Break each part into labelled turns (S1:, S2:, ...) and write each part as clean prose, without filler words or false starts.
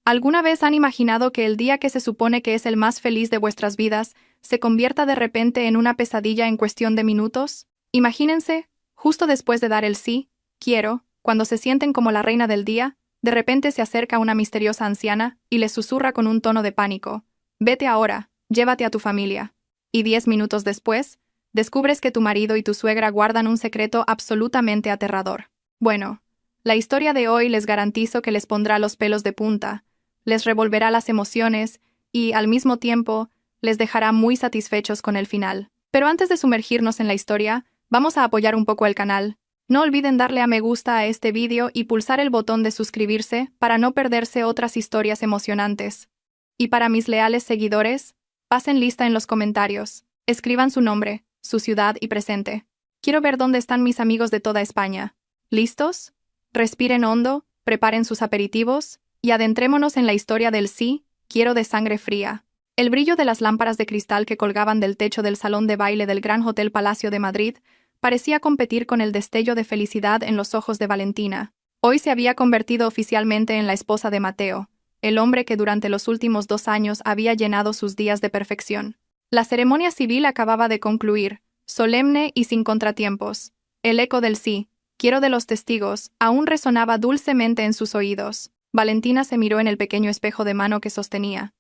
S1: ¿Alguna vez han imaginado que el día que se supone que es el más feliz de vuestras vidas se convierta de repente en una pesadilla en cuestión de minutos? Imagínense, justo después de dar el sí, quiero, cuando se sienten como la reina del día, de repente se acerca una misteriosa anciana y les susurra con un tono de pánico: «Vete ahora, llévate a tu familia». Y 10 minutos después, descubres que tu marido y tu suegra guardan un secreto absolutamente aterrador. Bueno, la historia de hoy les garantizo que les pondrá los pelos de punta, les revolverá las emociones y, al mismo tiempo, les dejará muy satisfechos con el final. Pero antes de sumergirnos en la historia, vamos a apoyar un poco el canal. No olviden darle a me gusta a este vídeo y pulsar el botón de suscribirse para no perderse otras historias emocionantes. Y para mis leales seguidores, pasen lista en los comentarios. Escriban su nombre, su ciudad y presente. Quiero ver dónde están mis amigos de toda España. ¿Listos? Respiren hondo, preparen sus aperitivos y adentrémonos en la historia del sí, quiero de sangre fría. El brillo de las lámparas de cristal que colgaban del techo del salón de baile del Gran Hotel Palacio de Madrid parecía competir con el destello de felicidad en los ojos de Valentina. Hoy se había convertido oficialmente en la esposa de Mateo, el hombre que durante los últimos 2 años había llenado sus días de perfección. La ceremonia civil acababa de concluir, solemne y sin contratiempos. El eco del sí, quiero de los testigos, aún resonaba dulcemente en sus oídos. Valentina se miró en el pequeño espejo de mano que sostenía.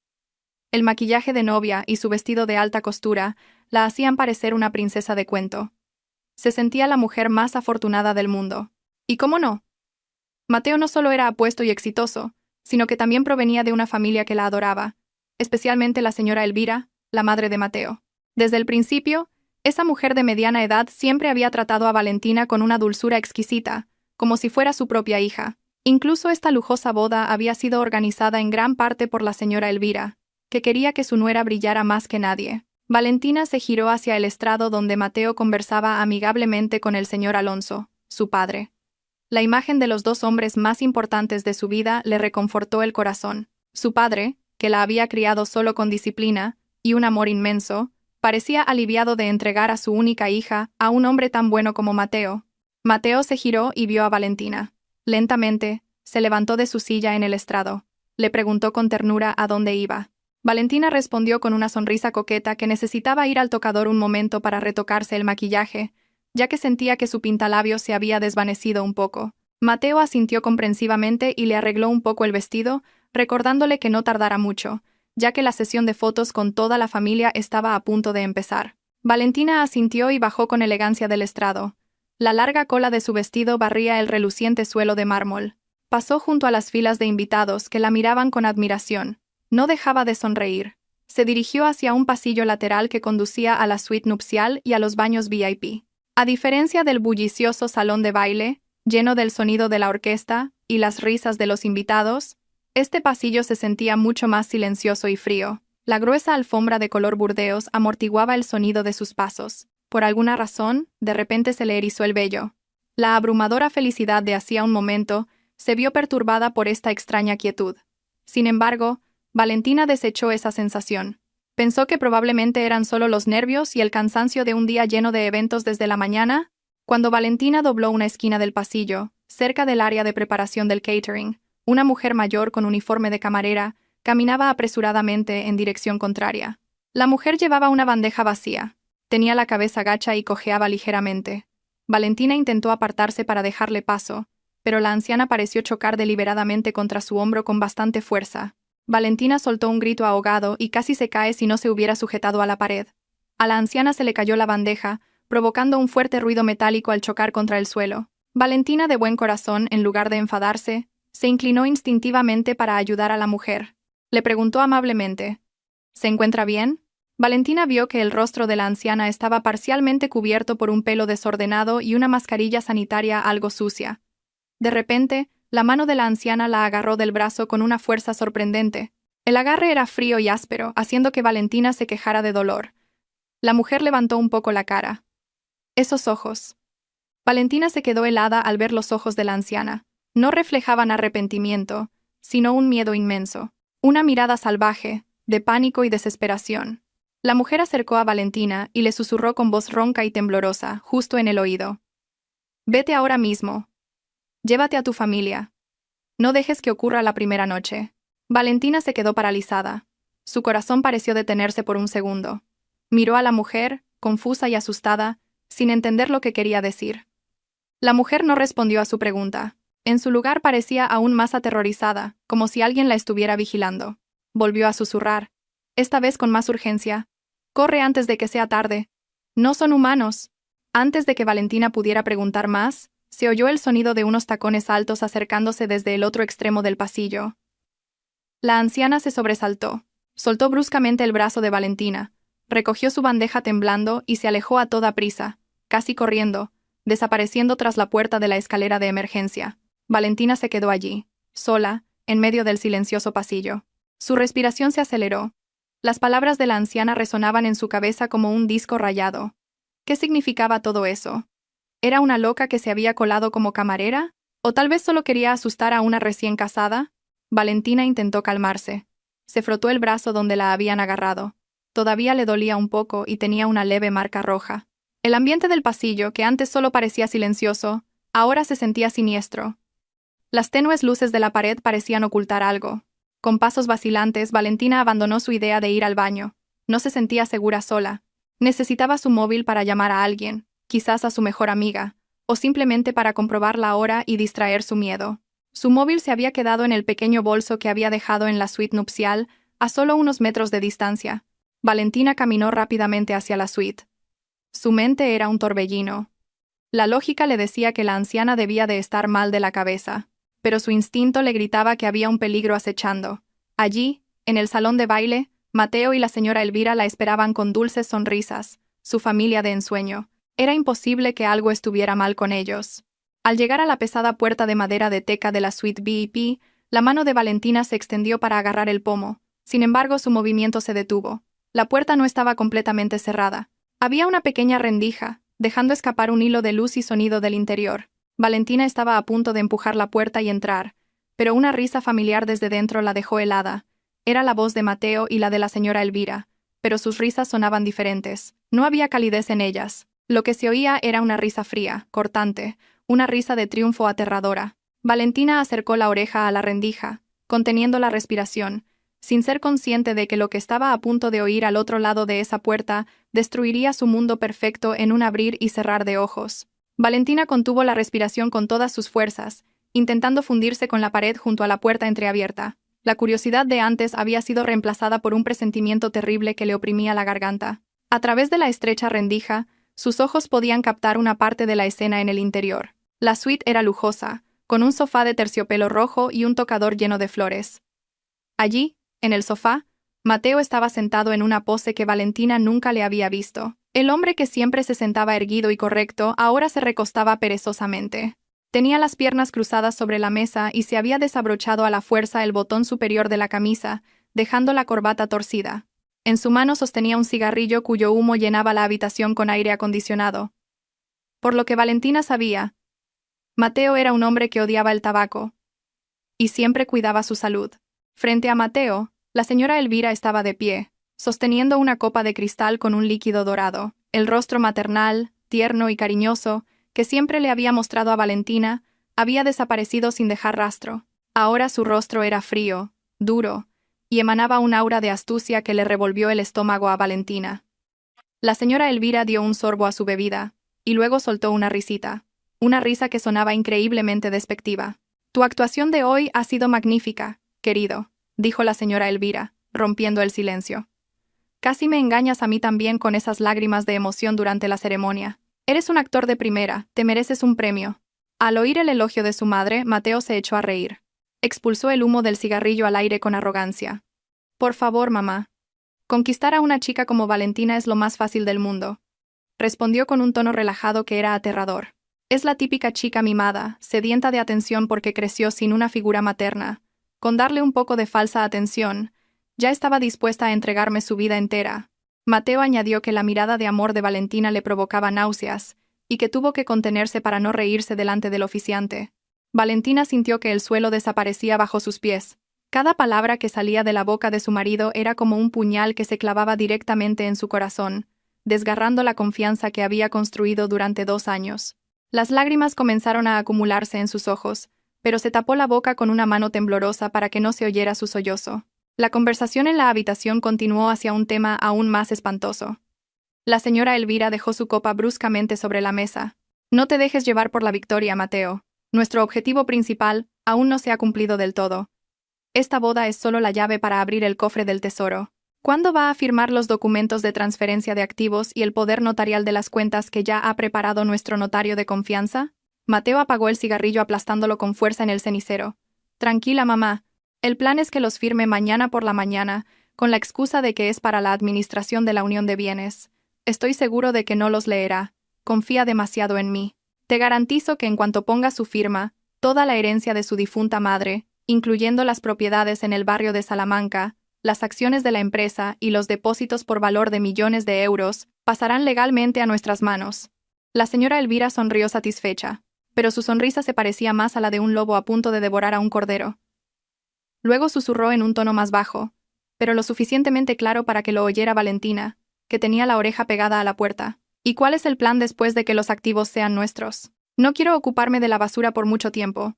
S1: El maquillaje de novia y su vestido de alta costura la hacían parecer una princesa de cuento. Se sentía la mujer más afortunada del mundo. ¿Y cómo no? Mateo no solo era apuesto y exitoso, sino que también provenía de una familia que la adoraba, especialmente la señora Elvira, la madre de Mateo. Desde el principio, esa mujer de mediana edad siempre había tratado a Valentina con una dulzura exquisita, como si fuera su propia hija. Incluso esta lujosa boda había sido organizada en gran parte por la señora Elvira, que quería que su nuera brillara más que nadie. Valentina se giró hacia el estrado donde Mateo conversaba amigablemente con el señor Alonso, su padre. La imagen de los 2 hombres más importantes de su vida le reconfortó el corazón. Su padre, que la había criado solo con disciplina y un amor inmenso, parecía aliviado de entregar a su única hija a un hombre tan bueno como Mateo. Mateo se giró y vio a Valentina. Lentamente, se levantó de su silla en el estrado. Le preguntó con ternura a dónde iba. Valentina respondió con una sonrisa coqueta que necesitaba ir al tocador un momento para retocarse el maquillaje, ya que sentía que su pintalabios se había desvanecido un poco. Mateo asintió comprensivamente y le arregló un poco el vestido, recordándole que no tardara mucho, ya que la sesión de fotos con toda la familia estaba a punto de empezar. Valentina asintió y bajó con elegancia del estrado. La larga cola de su vestido barría el reluciente suelo de mármol. Pasó junto a las filas de invitados que la miraban con admiración. No dejaba de sonreír. Se dirigió hacia un pasillo lateral que conducía a la suite nupcial y a los baños VIP. A diferencia del bullicioso salón de baile, lleno del sonido de la orquesta y las risas de los invitados, este pasillo se sentía mucho más silencioso y frío. La gruesa alfombra de color burdeos amortiguaba el sonido de sus pasos. Por alguna razón, de repente se le erizó el vello. La abrumadora felicidad de hacía un momento se vio perturbada por esta extraña quietud. Sin embargo, Valentina desechó esa sensación. Pensó que probablemente eran solo los nervios y el cansancio de un día lleno de eventos desde la mañana. Cuando Valentina dobló una esquina del pasillo, cerca del área de preparación del catering, una mujer mayor con uniforme de camarera caminaba apresuradamente en dirección contraria. La mujer llevaba una bandeja vacía. Tenía la cabeza gacha y cojeaba ligeramente. Valentina intentó apartarse para dejarle paso, pero la anciana pareció chocar deliberadamente contra su hombro con bastante fuerza. Valentina soltó un grito ahogado y casi se cae si no se hubiera sujetado a la pared. A la anciana se le cayó la bandeja, provocando un fuerte ruido metálico al chocar contra el suelo. Valentina, de buen corazón, en lugar de enfadarse, se inclinó instintivamente para ayudar a la mujer. Le preguntó amablemente: ¿se encuentra bien? Valentina vio que el rostro de la anciana estaba parcialmente cubierto por un pelo desordenado y una mascarilla sanitaria algo sucia. De repente, la mano de la anciana la agarró del brazo con una fuerza sorprendente. El agarre era frío y áspero, haciendo que Valentina se quejara de dolor. La mujer levantó un poco la cara. Esos ojos. Valentina se quedó helada al ver los ojos de la anciana. No reflejaban arrepentimiento, sino un miedo inmenso. Una mirada salvaje, de pánico y desesperación. La mujer acercó a Valentina y le susurró con voz ronca y temblorosa, justo en el oído: «Vete ahora mismo. Llévate a tu familia. No dejes que ocurra la primera noche». Valentina se quedó paralizada. Su corazón pareció detenerse por un segundo. Miró a la mujer, confusa y asustada, sin entender lo que quería decir. La mujer no respondió a su pregunta. En su lugar parecía aún más aterrorizada, como si alguien la estuviera vigilando. Volvió a susurrar, esta vez con más urgencia. Corre antes de que sea tarde. No son humanos. Antes de que Valentina pudiera preguntar más, se oyó el sonido de unos tacones altos acercándose desde el otro extremo del pasillo. La anciana se sobresaltó. Soltó bruscamente el brazo de Valentina, recogió su bandeja temblando y se alejó a toda prisa, casi corriendo, desapareciendo tras la puerta de la escalera de emergencia. Valentina se quedó allí, sola, en medio del silencioso pasillo. Su respiración se aceleró. Las palabras de la anciana resonaban en su cabeza como un disco rayado. ¿Qué significaba todo eso? ¿Era una loca que se había colado como camarera? ¿O tal vez solo quería asustar a una recién casada? Valentina intentó calmarse. Se frotó el brazo donde la habían agarrado. Todavía le dolía un poco y tenía una leve marca roja. El ambiente del pasillo, que antes solo parecía silencioso, ahora se sentía siniestro. Las tenues luces de la pared parecían ocultar algo. Con pasos vacilantes, Valentina abandonó su idea de ir al baño. No se sentía segura sola. Necesitaba su móvil para llamar a alguien, quizás a su mejor amiga, o simplemente para comprobar la hora y distraer su miedo. Su móvil se había quedado en el pequeño bolso que había dejado en la suite nupcial, a solo unos metros de distancia. Valentina caminó rápidamente hacia la suite. Su mente era un torbellino. La lógica le decía que la anciana debía de estar mal de la cabeza, pero su instinto le gritaba que había un peligro acechando. Allí, en el salón de baile, Mateo y la señora Elvira la esperaban con dulces sonrisas, su familia de ensueño. Era imposible que algo estuviera mal con ellos. Al llegar a la pesada puerta de madera de teca de la suite VIP, la mano de Valentina se extendió para agarrar el pomo. Sin embargo, su movimiento se detuvo. La puerta no estaba completamente cerrada. Había una pequeña rendija, dejando escapar un hilo de luz y sonido del interior. Valentina estaba a punto de empujar la puerta y entrar, pero una risa familiar desde dentro la dejó helada. Era la voz de Mateo y la de la señora Elvira, pero sus risas sonaban diferentes. No había calidez en ellas. Lo que se oía era una risa fría, cortante, una risa de triunfo aterradora. Valentina acercó la oreja a la rendija, conteniendo la respiración, sin ser consciente de que lo que estaba a punto de oír al otro lado de esa puerta destruiría su mundo perfecto en un abrir y cerrar de ojos. Valentina contuvo la respiración con todas sus fuerzas, intentando fundirse con la pared junto a la puerta entreabierta. La curiosidad de antes había sido reemplazada por un presentimiento terrible que le oprimía la garganta. A través de la estrecha rendija, sus ojos podían captar una parte de la escena en el interior. La suite era lujosa, con un sofá de terciopelo rojo y un tocador lleno de flores. Allí, en el sofá, Mateo estaba sentado en una pose que Valentina nunca le había visto. El hombre que siempre se sentaba erguido y correcto ahora se recostaba perezosamente. Tenía las piernas cruzadas sobre la mesa y se había desabrochado a la fuerza el botón superior de la camisa, dejando la corbata torcida. En su mano sostenía un cigarrillo cuyo humo llenaba la habitación con aire acondicionado. Por lo que Valentina sabía, Mateo era un hombre que odiaba el tabaco y siempre cuidaba su salud. Frente a Mateo, la señora Elvira estaba de pie, sosteniendo una copa de cristal con un líquido dorado. El rostro maternal, tierno y cariñoso, que siempre le había mostrado a Valentina, había desaparecido sin dejar rastro. Ahora su rostro era frío, duro, y emanaba un aura de astucia que le revolvió el estómago a Valentina. La señora Elvira dio un sorbo a su bebida, y luego soltó una risita, una risa que sonaba increíblemente despectiva. «Tu actuación de hoy ha sido magnífica, querido», dijo la señora Elvira, rompiendo el silencio. «Casi me engañas a mí también con esas lágrimas de emoción durante la ceremonia. Eres un actor de primera, te mereces un premio». Al oír el elogio de su madre, Mateo se echó a reír. Expulsó el humo del cigarrillo al aire con arrogancia. «Por favor, mamá. Conquistar a una chica como Valentina es lo más fácil del mundo», respondió con un tono relajado que era aterrador. «Es la típica chica mimada, sedienta de atención porque creció sin una figura materna. Con darle un poco de falsa atención, ya estaba dispuesta a entregarme su vida entera». Mateo añadió que la mirada de amor de Valentina le provocaba náuseas, y que tuvo que contenerse para no reírse delante del oficiante. Valentina sintió que el suelo desaparecía bajo sus pies. Cada palabra que salía de la boca de su marido era como un puñal que se clavaba directamente en su corazón, desgarrando la confianza que había construido durante 2 años. Las lágrimas comenzaron a acumularse en sus ojos, pero se tapó la boca con una mano temblorosa para que no se oyera su sollozo. La conversación en la habitación continuó hacia un tema aún más espantoso. La señora Elvira dejó su copa bruscamente sobre la mesa. No te dejes llevar por la victoria, Mateo. Nuestro objetivo principal aún no se ha cumplido del todo. Esta boda es solo la llave para abrir el cofre del tesoro. ¿Cuándo va a firmar los documentos de transferencia de activos y el poder notarial de las cuentas que ya ha preparado nuestro notario de confianza? Mateo apagó el cigarrillo aplastándolo con fuerza en el cenicero. Tranquila, mamá. El plan es que los firme mañana por la mañana, con la excusa de que es para la administración de la unión de bienes. Estoy seguro de que no los leerá. Confía demasiado en mí. Te garantizo que en cuanto ponga su firma, toda la herencia de su difunta madre, incluyendo las propiedades en el barrio de Salamanca, las acciones de la empresa y los depósitos por valor de millones de euros, pasarán legalmente a nuestras manos. La señora Elvira sonrió satisfecha, pero su sonrisa se parecía más a la de un lobo a punto de devorar a un cordero. Luego susurró en un tono más bajo, pero lo suficientemente claro para que lo oyera Valentina, que tenía la oreja pegada a la puerta. ¿Y cuál es el plan después de que los activos sean nuestros? No quiero ocuparme de la basura por mucho tiempo.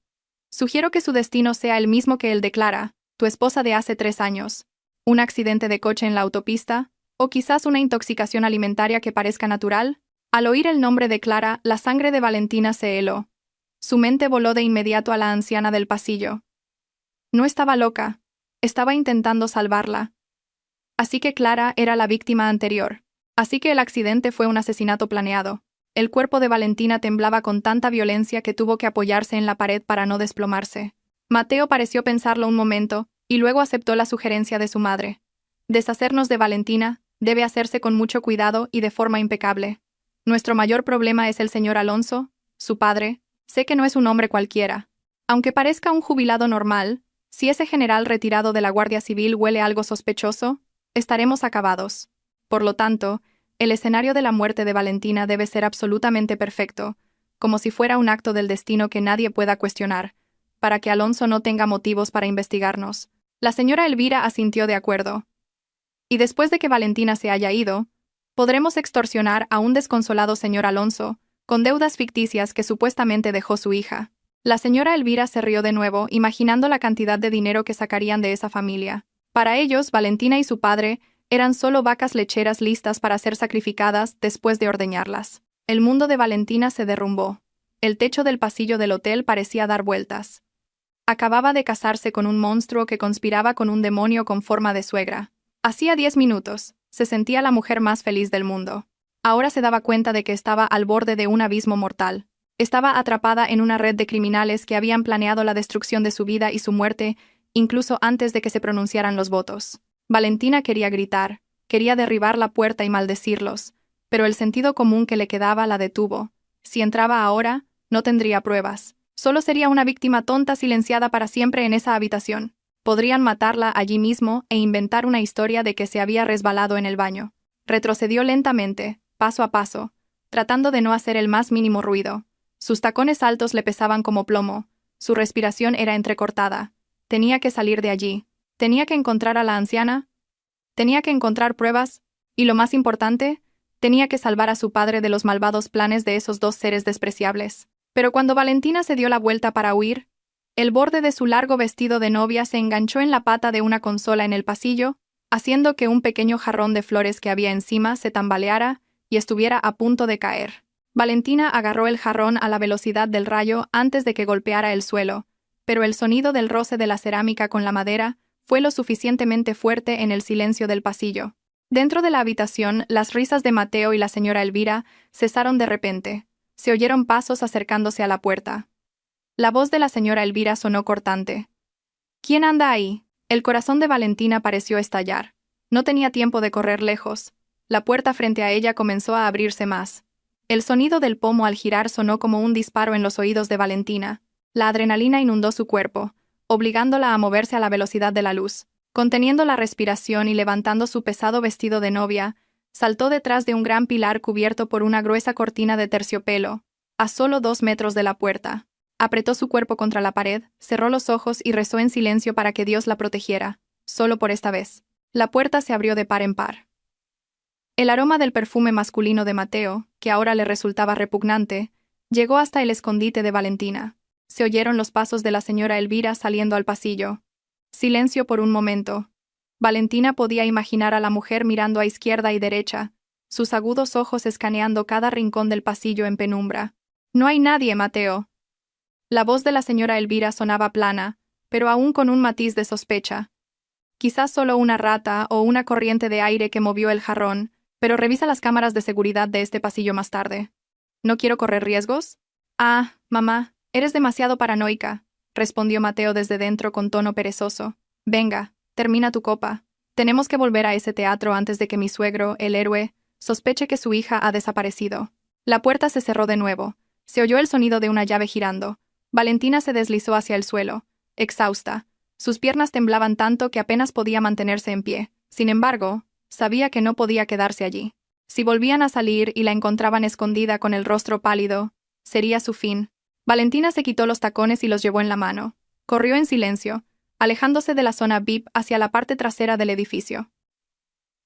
S1: Sugiero que su destino sea el mismo que el de Clara, tu esposa de hace 3 años. Un accidente de coche en la autopista, o quizás una intoxicación alimentaria que parezca natural. Al oír el nombre de Clara, la sangre de Valentina se heló. Su mente voló de inmediato a la anciana del pasillo. No estaba loca, estaba intentando salvarla. Así que Clara era la víctima anterior. Así que el accidente fue un asesinato planeado. El cuerpo de Valentina temblaba con tanta violencia que tuvo que apoyarse en la pared para no desplomarse. Mateo pareció pensarlo un momento, y luego aceptó la sugerencia de su madre. Deshacernos de Valentina debe hacerse con mucho cuidado y de forma impecable. Nuestro mayor problema es el señor Alonso, su padre. Sé que no es un hombre cualquiera. Aunque parezca un jubilado normal, si ese general retirado de la Guardia Civil huele algo sospechoso, estaremos acabados. Por lo tanto, el escenario de la muerte de Valentina debe ser absolutamente perfecto, como si fuera un acto del destino que nadie pueda cuestionar, para que Alonso no tenga motivos para investigarnos. La señora Elvira asintió de acuerdo. Y después de que Valentina se haya ido, podremos extorsionar a un desconsolado señor Alonso, con deudas ficticias que supuestamente dejó su hija. La señora Elvira se rió de nuevo, imaginando la cantidad de dinero que sacarían de esa familia. Para ellos, Valentina y su padre eran solo vacas lecheras listas para ser sacrificadas después de ordeñarlas. El mundo de Valentina se derrumbó. El techo del pasillo del hotel parecía dar vueltas. Acababa de casarse con un monstruo que conspiraba con un demonio con forma de suegra. Hacía 10 minutos, se sentía la mujer más feliz del mundo. Ahora se daba cuenta de que estaba al borde de un abismo mortal. Estaba atrapada en una red de criminales que habían planeado la destrucción de su vida y su muerte, incluso antes de que se pronunciaran los votos. Valentina quería gritar, quería derribar la puerta y maldecirlos, pero el sentido común que le quedaba la detuvo. Si entraba ahora, no tendría pruebas. Solo sería una víctima tonta silenciada para siempre en esa habitación. Podrían matarla allí mismo e inventar una historia de que se había resbalado en el baño. Retrocedió lentamente, paso a paso, tratando de no hacer el más mínimo ruido. Sus tacones altos le pesaban como plomo, su respiración era entrecortada. Tenía que salir de allí. Tenía que encontrar a la anciana. Tenía que encontrar pruebas. Y lo más importante, tenía que salvar a su padre de los malvados planes de esos 2 seres despreciables. Pero cuando Valentina se dio la vuelta para huir, el borde de su largo vestido de novia se enganchó en la pata de una consola en el pasillo, haciendo que un pequeño jarrón de flores que había encima se tambaleara y estuviera a punto de caer. Valentina agarró el jarrón a la velocidad del rayo antes de que golpeara el suelo, pero el sonido del roce de la cerámica con la madera fue lo suficientemente fuerte en el silencio del pasillo. Dentro de la habitación, las risas de Mateo y la señora Elvira cesaron de repente. Se oyeron pasos acercándose a la puerta. La voz de la señora Elvira sonó cortante. ¿Quién anda ahí? El corazón de Valentina pareció estallar. No tenía tiempo de correr lejos. La puerta frente a ella comenzó a abrirse más. El sonido del pomo al girar sonó como un disparo en los oídos de Valentina. La adrenalina inundó su cuerpo, obligándola a moverse a la velocidad de la luz. Conteniendo la respiración y levantando su pesado vestido de novia, saltó detrás de un gran pilar cubierto por una gruesa cortina de terciopelo, a solo 2 metros de la puerta. Apretó su cuerpo contra la pared, cerró los ojos y rezó en silencio para que Dios la protegiera, solo por esta vez. La puerta se abrió de par en par. El aroma del perfume masculino de Mateo, que ahora le resultaba repugnante, llegó hasta el escondite de Valentina. Se oyeron los pasos de la señora Elvira saliendo al pasillo. Silencio por un momento. Valentina podía imaginar a la mujer mirando a izquierda y derecha, sus agudos ojos escaneando cada rincón del pasillo en penumbra. «No hay nadie, Mateo». La voz de la señora Elvira sonaba plana, pero aún con un matiz de sospecha. «Quizás solo una rata o una corriente de aire que movió el jarrón, pero revisa las cámaras de seguridad de este pasillo más tarde». «¿No quiero correr riesgos?» «Ah, mamá, eres demasiado paranoica», respondió Mateo desde dentro con tono perezoso. «Venga, termina tu copa. Tenemos que volver a ese teatro antes de que mi suegro, el héroe, sospeche que su hija ha desaparecido». La puerta se cerró de nuevo. Se oyó el sonido de una llave girando. Valentina se deslizó hacia el suelo, exhausta. Sus piernas temblaban tanto que apenas podía mantenerse en pie. Sin embargo, sabía que no podía quedarse allí. Si volvían a salir y la encontraban escondida con el rostro pálido, sería su fin. Valentina se quitó los tacones y los llevó en la mano. Corrió en silencio, alejándose de la zona VIP hacia la parte trasera del edificio.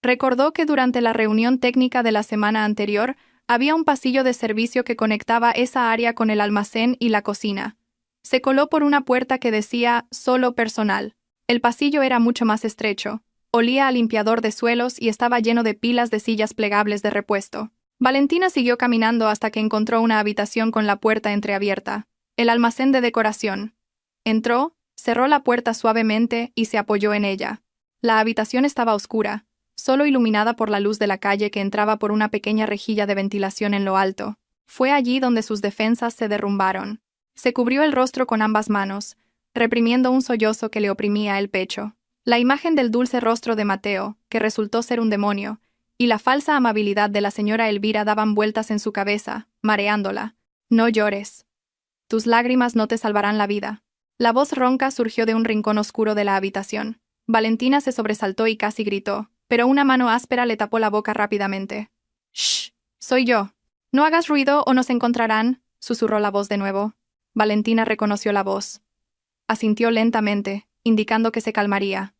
S1: Recordó que durante la reunión técnica de la semana anterior había un pasillo de servicio que conectaba esa área con el almacén y la cocina. Se coló por una puerta que decía «Solo personal». El pasillo era mucho más estrecho, olía a limpiador de suelos y estaba lleno de pilas de sillas plegables de repuesto. Valentina siguió caminando hasta que encontró una habitación con la puerta entreabierta, el almacén de decoración. Entró, cerró la puerta suavemente y se apoyó en ella. La habitación estaba oscura, solo iluminada por la luz de la calle que entraba por una pequeña rejilla de ventilación en lo alto. Fue allí donde sus defensas se derrumbaron. Se cubrió el rostro con ambas manos, reprimiendo un sollozo que le oprimía el pecho. La imagen del dulce rostro de Mateo, que resultó ser un demonio, y la falsa amabilidad de la señora Elvira daban vueltas en su cabeza, mareándola. «No llores. Tus lágrimas no te salvarán la vida». La voz ronca surgió de un rincón oscuro de la habitación. Valentina se sobresaltó y casi gritó, pero una mano áspera le tapó la boca rápidamente. «Shh, soy yo. No hagas ruido o nos encontrarán», susurró la voz de nuevo. Valentina reconoció la voz. Asintió lentamente, indicando que se calmaría.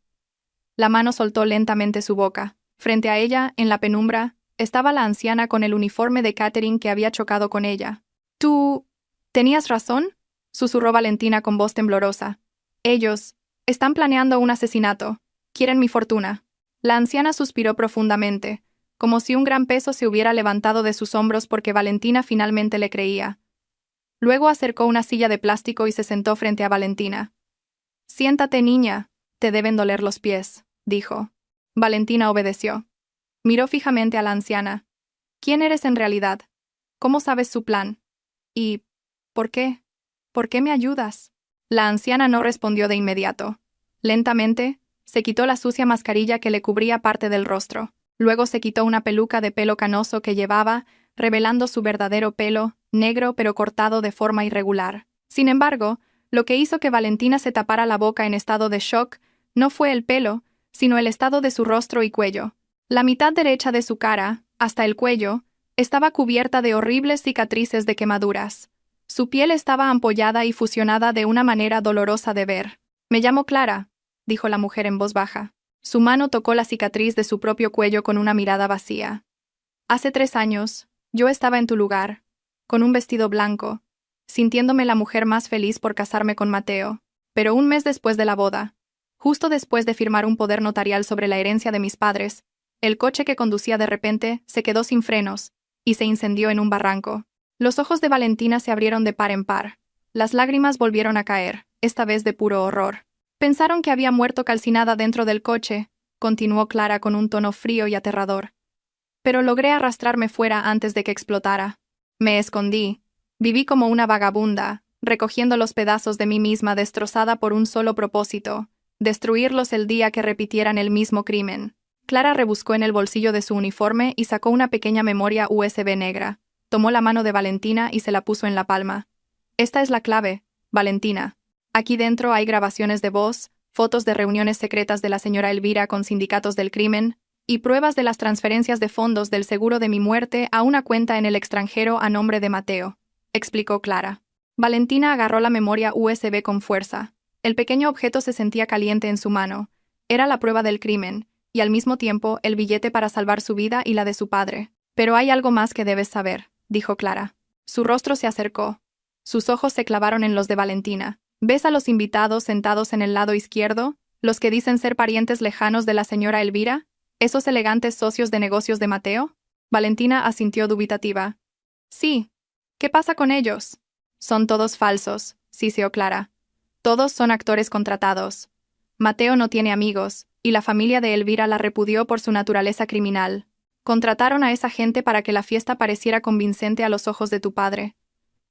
S1: La mano soltó lentamente su boca. Frente a ella, en la penumbra, estaba la anciana con el uniforme de Catherine que había chocado con ella. «¿Tú... tenías razón?», susurró Valentina con voz temblorosa. «Ellos... están planeando un asesinato. Quieren mi fortuna». La anciana suspiró profundamente, como si un gran peso se hubiera levantado de sus hombros porque Valentina finalmente le creía. Luego acercó una silla de plástico y se sentó frente a Valentina. «Siéntate, niña. Te deben doler los pies», dijo. Valentina obedeció. Miró fijamente a la anciana. «¿Quién eres en realidad? ¿Cómo sabes su plan? ¿Y por qué? ¿Por qué me ayudas?» La anciana no respondió de inmediato. Lentamente, se quitó la sucia mascarilla que le cubría parte del rostro. Luego se quitó una peluca de pelo canoso que llevaba, revelando su verdadero pelo, negro pero cortado de forma irregular. Sin embargo, lo que hizo que Valentina se tapara la boca en estado de shock no fue el pelo, sino el estado de su rostro y cuello. La mitad derecha de su cara, hasta el cuello, estaba cubierta de horribles cicatrices de quemaduras. Su piel estaba ampollada y fusionada de una manera dolorosa de ver. «Me llamo Clara», dijo la mujer en voz baja. Su mano tocó la cicatriz de su propio cuello con una mirada vacía. «Hace 3 años, yo estaba en tu lugar, con un vestido blanco, sintiéndome la mujer más feliz por casarme con Mateo. Pero un mes después de la boda, justo después de firmar un poder notarial sobre la herencia de mis padres, el coche que conducía de repente se quedó sin frenos y se incendió en un barranco». Los ojos de Valentina se abrieron de par en par. Las lágrimas volvieron a caer, esta vez de puro horror. «Pensaron que había muerto calcinada dentro del coche», continuó Clara con un tono frío y aterrador. «Pero logré arrastrarme fuera antes de que explotara. Me escondí. Viví como una vagabunda, recogiendo los pedazos de mí misma destrozada por un solo propósito, destruirlos el día que repitieran el mismo crimen». Clara rebuscó en el bolsillo de su uniforme y sacó una pequeña memoria USB negra. Tomó la mano de Valentina y se la puso en la palma. «Esta es la clave, Valentina. Aquí dentro hay grabaciones de voz, fotos de reuniones secretas de la señora Elvira con sindicatos del crimen, y pruebas de las transferencias de fondos del seguro de mi muerte a una cuenta en el extranjero a nombre de Mateo», explicó Clara. Valentina agarró la memoria USB con fuerza. El pequeño objeto se sentía caliente en su mano. Era la prueba del crimen, y al mismo tiempo el billete para salvar su vida y la de su padre. «Pero hay algo más que debes saber», dijo Clara. Su rostro se acercó. Sus ojos se clavaron en los de Valentina. ¿Ves a los invitados sentados en el lado izquierdo? ¿Los que dicen ser parientes lejanos de la señora Elvira? ¿Esos elegantes socios de negocios de Mateo? Valentina asintió dubitativa. Sí. ¿Qué pasa con ellos? Son todos falsos, siseó Clara. Todos son actores contratados. Mateo no tiene amigos, y la familia de Elvira la repudió por su naturaleza criminal. Contrataron a esa gente para que la fiesta pareciera convincente a los ojos de tu padre.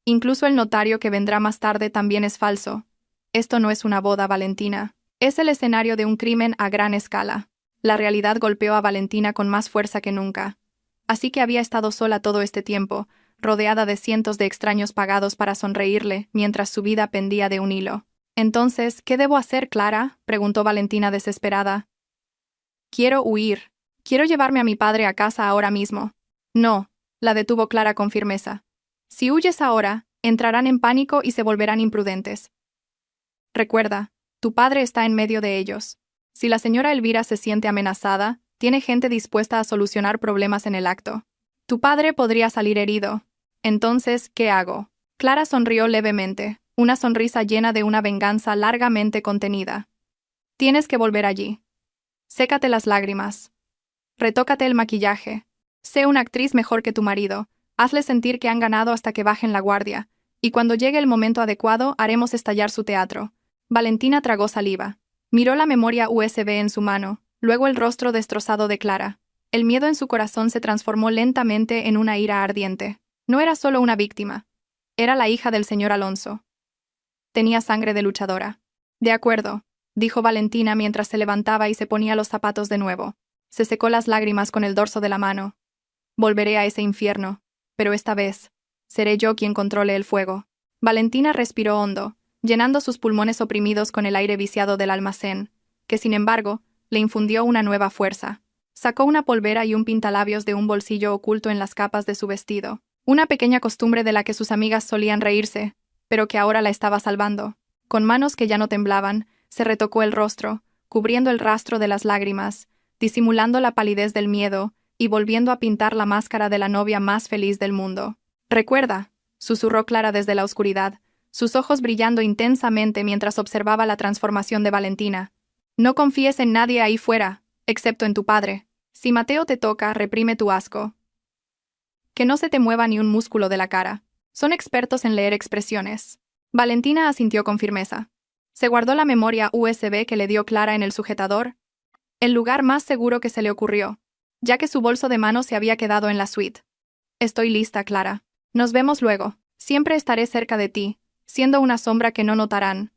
S1: Incluso el notario que vendrá más tarde también es falso. Esto no es una boda, Valentina. Es el escenario de un crimen a gran escala. La realidad golpeó a Valentina con más fuerza que nunca. Así que había estado sola todo este tiempo, rodeada de cientos de extraños pagados para sonreírle, mientras su vida pendía de un hilo. Entonces, ¿qué debo hacer, Clara?, preguntó Valentina desesperada. Quiero huir. Quiero llevarme a mi padre a casa ahora mismo. No, la detuvo Clara con firmeza. Si huyes ahora, entrarán en pánico y se volverán imprudentes. Recuerda, tu padre está en medio de ellos. Si la señora Elvira se siente amenazada, tiene gente dispuesta a solucionar problemas en el acto. Tu padre podría salir herido. Entonces, ¿qué hago? Clara sonrió levemente, una sonrisa llena de una venganza largamente contenida. Tienes que volver allí. Sécate las lágrimas. Retócate el maquillaje. Sé una actriz mejor que tu marido. Hazle sentir que han ganado hasta que bajen la guardia, y cuando llegue el momento adecuado haremos estallar su teatro. Valentina tragó saliva. Miró la memoria USB en su mano, luego el rostro destrozado de Clara. El miedo en su corazón se transformó lentamente en una ira ardiente. No era solo una víctima. Era la hija del señor Alonso. Tenía sangre de luchadora. De acuerdo, dijo Valentina mientras se levantaba y se ponía los zapatos de nuevo. Se secó las lágrimas con el dorso de la mano. Volveré a ese infierno. Pero esta vez, seré yo quien controle el fuego. Valentina respiró hondo, llenando sus pulmones oprimidos con el aire viciado del almacén, que sin embargo, le infundió una nueva fuerza. Sacó una polvera y un pintalabios de un bolsillo oculto en las capas de su vestido, una pequeña costumbre de la que sus amigas solían reírse, pero que ahora la estaba salvando. Con manos que ya no temblaban, se retocó el rostro, cubriendo el rastro de las lágrimas, disimulando la palidez del miedo, y volviendo a pintar la máscara de la novia más feliz del mundo. «Recuerda», susurró Clara desde la oscuridad, sus ojos brillando intensamente mientras observaba la transformación de Valentina. «No confíes en nadie ahí fuera, excepto en tu padre. Si Mateo te toca, reprime tu asco. Que no se te mueva ni un músculo de la cara. Son expertos en leer expresiones». Valentina asintió con firmeza. Se guardó la memoria USB que le dio Clara en el sujetador, el lugar más seguro que se le ocurrió, ya que su bolso de mano se había quedado en la suite. «Estoy lista, Clara. Nos vemos luego. Siempre estaré cerca de ti, siendo una sombra que no notarán»,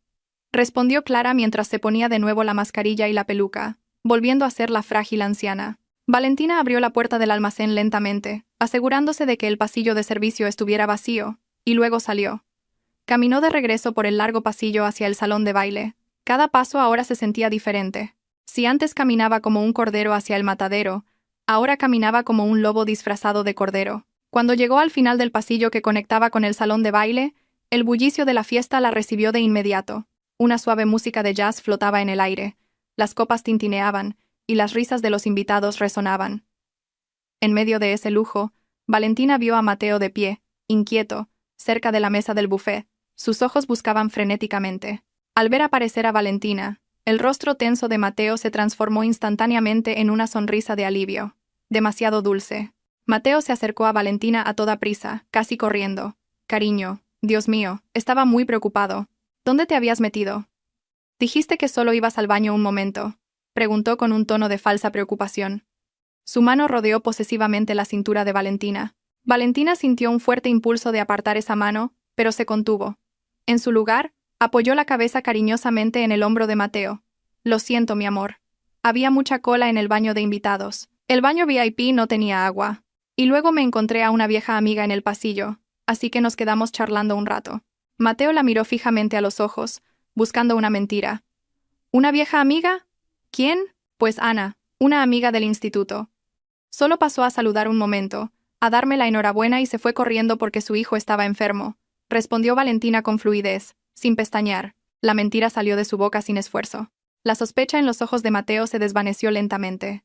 S1: respondió Clara mientras se ponía de nuevo la mascarilla y la peluca, volviendo a ser la frágil anciana. Valentina abrió la puerta del almacén lentamente, asegurándose de que el pasillo de servicio estuviera vacío, y luego salió. Caminó de regreso por el largo pasillo hacia el salón de baile. Cada paso ahora se sentía diferente. Si antes caminaba como un cordero hacia el matadero, ahora caminaba como un lobo disfrazado de cordero. Cuando llegó al final del pasillo que conectaba con el salón de baile, el bullicio de la fiesta la recibió de inmediato. Una suave música de jazz flotaba en el aire, las copas tintineaban, y las risas de los invitados resonaban. En medio de ese lujo, Valentina vio a Mateo de pie, inquieto, cerca de la mesa del buffet. Sus ojos buscaban frenéticamente. Al ver aparecer a Valentina, el rostro tenso de Mateo se transformó instantáneamente en una sonrisa de alivio. Demasiado dulce. Mateo se acercó a Valentina a toda prisa, casi corriendo. «Cariño, Dios mío, estaba muy preocupado. ¿Dónde te habías metido? Dijiste que solo ibas al baño un momento», preguntó con un tono de falsa preocupación. Su mano rodeó posesivamente la cintura de Valentina. Valentina sintió un fuerte impulso de apartar esa mano, pero se contuvo. En su lugar, apoyó la cabeza cariñosamente en el hombro de Mateo. «Lo siento, mi amor. Había mucha cola en el baño de invitados. El baño VIP no tenía agua. Y luego me encontré a una vieja amiga en el pasillo, así que nos quedamos charlando un rato». Mateo la miró fijamente a los ojos, buscando una mentira. «¿Una vieja amiga? ¿Quién?» «Pues Ana, una amiga del instituto. Solo pasó a saludar un momento, a darme la enhorabuena y se fue corriendo porque su hijo estaba enfermo», respondió Valentina con fluidez, sin pestañear. La mentira salió de su boca sin esfuerzo. La sospecha en los ojos de Mateo se desvaneció lentamente.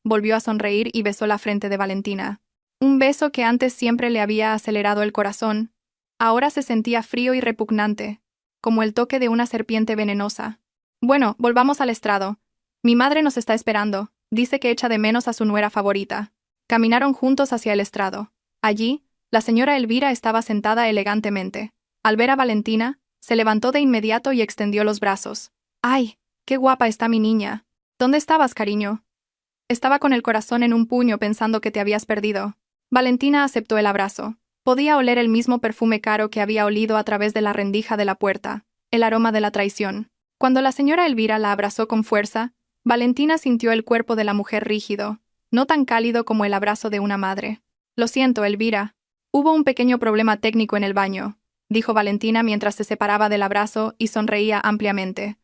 S1: Volvió a sonreír y besó la frente de Valentina. Un beso que antes siempre le había acelerado el corazón. Ahora se sentía frío y repugnante, como el toque de una serpiente venenosa. Bueno, volvamos al estrado. Mi madre nos está esperando, dice que echa de menos a su nuera favorita. Caminaron juntos hacia el estrado. Allí, la señora Elvira estaba sentada elegantemente. Al ver a Valentina, se levantó de inmediato y extendió los brazos. ¡Ay, qué guapa está mi niña! ¿Dónde estabas, cariño? Estaba con el corazón en un puño pensando que te habías perdido. Valentina aceptó el abrazo. Podía oler el mismo perfume caro que había olido a través de la rendija de la puerta, el aroma de la traición. Cuando la señora Elvira la abrazó con fuerza, Valentina sintió el cuerpo de la mujer rígido, no tan cálido como el abrazo de una madre. Lo siento, Elvira. Hubo un pequeño problema técnico en el baño, dijo Valentina mientras se separaba del abrazo y sonreía ampliamente.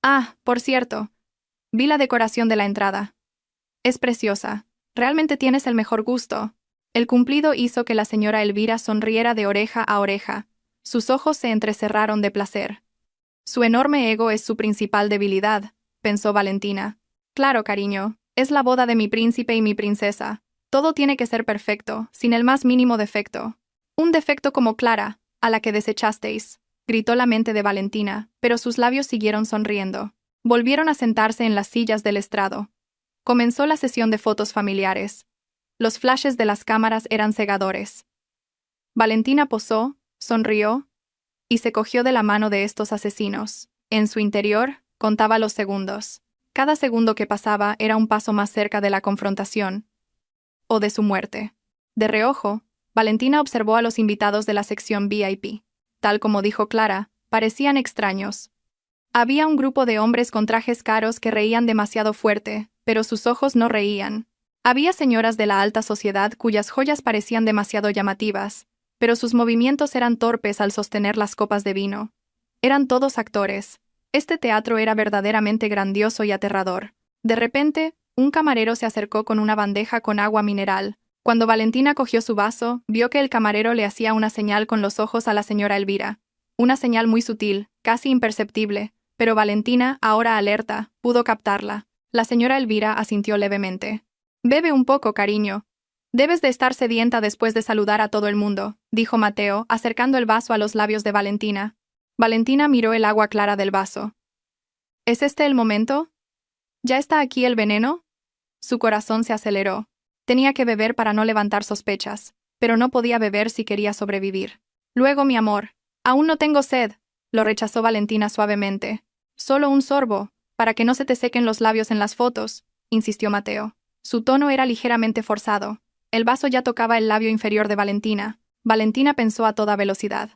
S1: Ah, por cierto. Vi la decoración de la entrada. Es preciosa. Realmente tienes el mejor gusto. El cumplido hizo que la señora Elvira sonriera de oreja a oreja. Sus ojos se entrecerraron de placer. Su enorme ego es su principal debilidad, pensó Valentina. Claro, cariño, es la boda de mi príncipe y mi princesa. Todo tiene que ser perfecto, sin el más mínimo defecto. Un defecto como Clara, a la que desechasteis, gritó la mente de Valentina, pero sus labios siguieron sonriendo. Volvieron a sentarse en las sillas del estrado. Comenzó la sesión de fotos familiares. Los flashes de las cámaras eran cegadores. Valentina posó, sonrió, y se cogió de la mano de estos asesinos. En su interior, contaba los segundos. Cada segundo que pasaba era un paso más cerca de la confrontación, o de su muerte. De reojo, Valentina observó a los invitados de la sección VIP. Tal como dijo Clara, parecían extraños. Había un grupo de hombres con trajes caros que reían demasiado fuerte, pero sus ojos no reían. Había señoras de la alta sociedad cuyas joyas parecían demasiado llamativas, pero sus movimientos eran torpes al sostener las copas de vino. Eran todos actores. Este teatro era verdaderamente grandioso y aterrador. De repente, un camarero se acercó con una bandeja con agua mineral. Cuando Valentina cogió su vaso, vio que el camarero le hacía una señal con los ojos a la señora Elvira. Una señal muy sutil, casi imperceptible, pero Valentina, ahora alerta, pudo captarla. La señora Elvira asintió levemente. «Bebe un poco, cariño. Debes de estar sedienta después de saludar a todo el mundo», dijo Mateo, acercando el vaso a los labios de Valentina. Valentina miró el agua clara del vaso. ¿Es este el momento? ¿Ya está aquí el veneno? Su corazón se aceleró. Tenía que beber para no levantar sospechas, pero no podía beber si quería sobrevivir. «Luego, mi amor. Aún no tengo sed», lo rechazó Valentina suavemente. «Solo un sorbo, para que no se te sequen los labios en las fotos», insistió Mateo. Su tono era ligeramente forzado. El vaso ya tocaba el labio inferior de Valentina. Valentina pensó a toda velocidad.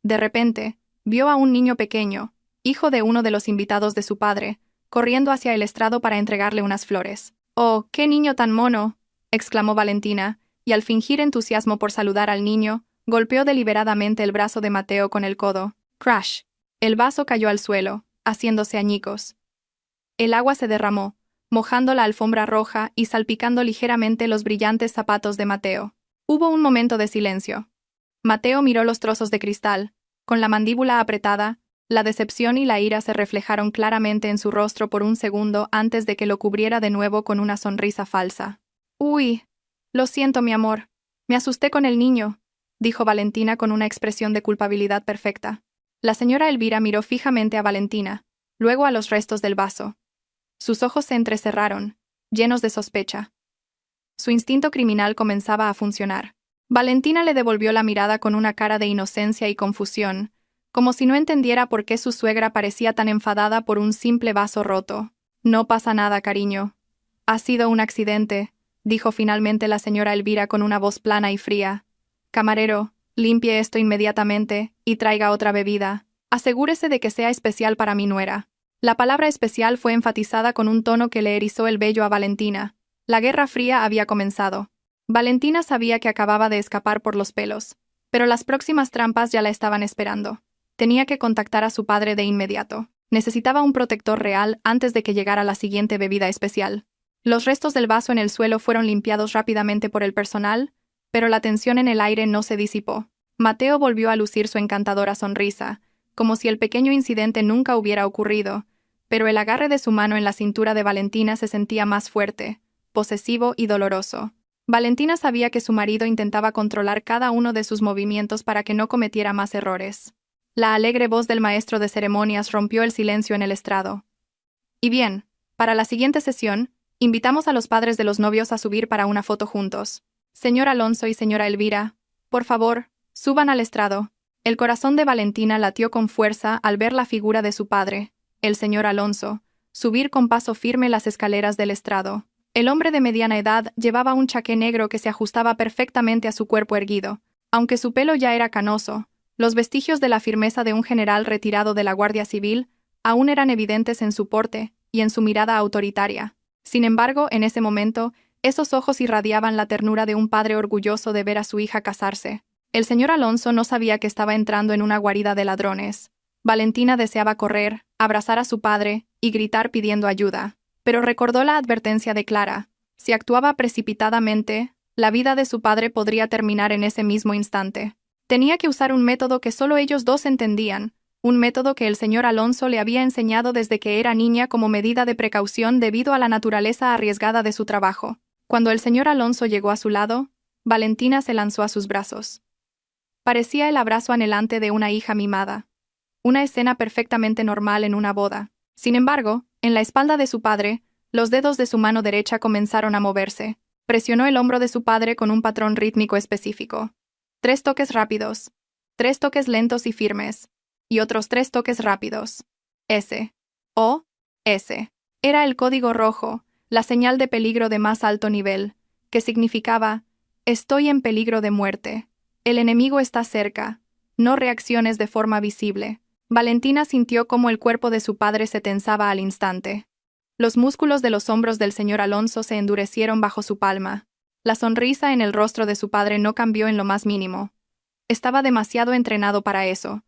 S1: De repente, vio a un niño pequeño, hijo de uno de los invitados de su padre, corriendo hacia el estrado para entregarle unas flores. «Oh, qué niño tan mono», exclamó Valentina, y al fingir entusiasmo por saludar al niño, golpeó deliberadamente el brazo de Mateo con el codo. Crash. El vaso cayó al suelo, haciéndose añicos. El agua se derramó, mojando la alfombra roja y salpicando ligeramente los brillantes zapatos de Mateo. Hubo un momento de silencio. Mateo miró los trozos de cristal. Con la mandíbula apretada, la decepción y la ira se reflejaron claramente en su rostro por un segundo antes de que lo cubriera de nuevo con una sonrisa falsa. «Uy, lo siento, mi amor. Me asusté con el niño», dijo Valentina con una expresión de culpabilidad perfecta. La señora Elvira miró fijamente a Valentina, luego a los restos del vaso. Sus ojos se entrecerraron, llenos de sospecha. Su instinto criminal comenzaba a funcionar. Valentina le devolvió la mirada con una cara de inocencia y confusión, como si no entendiera por qué su suegra parecía tan enfadada por un simple vaso roto. «No pasa nada, cariño. Ha sido un accidente», dijo finalmente la señora Elvira con una voz plana y fría. «Camarero, limpie esto inmediatamente y traiga otra bebida. Asegúrese de que sea especial para mi nuera». La palabra especial fue enfatizada con un tono que le erizó el vello a Valentina. La Guerra Fría había comenzado. Valentina sabía que acababa de escapar por los pelos, pero las próximas trampas ya la estaban esperando. Tenía que contactar a su padre de inmediato. Necesitaba un protector real antes de que llegara la siguiente bebida especial. Los restos del vaso en el suelo fueron limpiados rápidamente por el personal, pero la tensión en el aire no se disipó. Mateo volvió a lucir su encantadora sonrisa, como si el pequeño incidente nunca hubiera ocurrido, pero el agarre de su mano en la cintura de Valentina se sentía más fuerte, posesivo y doloroso. Valentina sabía que su marido intentaba controlar cada uno de sus movimientos para que no cometiera más errores. La alegre voz del maestro de ceremonias rompió el silencio en el estrado. Y bien, para la siguiente sesión, invitamos a los padres de los novios a subir para una foto juntos. Señor Alonso y señora Elvira, por favor, suban al estrado. El corazón de Valentina latió con fuerza al ver la figura de su padre, el señor Alonso, subir con paso firme las escaleras del estrado. El hombre de mediana edad llevaba un chaqué negro que se ajustaba perfectamente a su cuerpo erguido. Aunque su pelo ya era canoso, los vestigios de la firmeza de un general retirado de la Guardia Civil aún eran evidentes en su porte y en su mirada autoritaria. Sin embargo, en ese momento, esos ojos irradiaban la ternura de un padre orgulloso de ver a su hija casarse. El señor Alonso no sabía que estaba entrando en una guarida de ladrones. Valentina deseaba correr, abrazar a su padre y gritar pidiendo ayuda. Pero recordó la advertencia de Clara. Si actuaba precipitadamente, la vida de su padre podría terminar en ese mismo instante. Tenía que usar un método que solo ellos dos entendían, un método que el señor Alonso le había enseñado desde que era niña como medida de precaución debido a la naturaleza arriesgada de su trabajo. Cuando el señor Alonso llegó a su lado, Valentina se lanzó a sus brazos. Parecía el abrazo anhelante de una hija mimada. Una escena perfectamente normal en una boda. Sin embargo, en la espalda de su padre, los dedos de su mano derecha comenzaron a moverse. Presionó el hombro de su padre con un patrón rítmico específico. 3 toques rápidos. 3 toques lentos y firmes. Y otros 3 toques rápidos. S. O. S. Era el código rojo, la señal de peligro de más alto nivel, que significaba: estoy en peligro de muerte. El enemigo está cerca. No reacciones de forma visible. Valentina sintió cómo el cuerpo de su padre se tensaba al instante. Los músculos de los hombros del señor Alonso se endurecieron bajo su palma. La sonrisa en el rostro de su padre no cambió en lo más mínimo. Estaba demasiado entrenado para eso.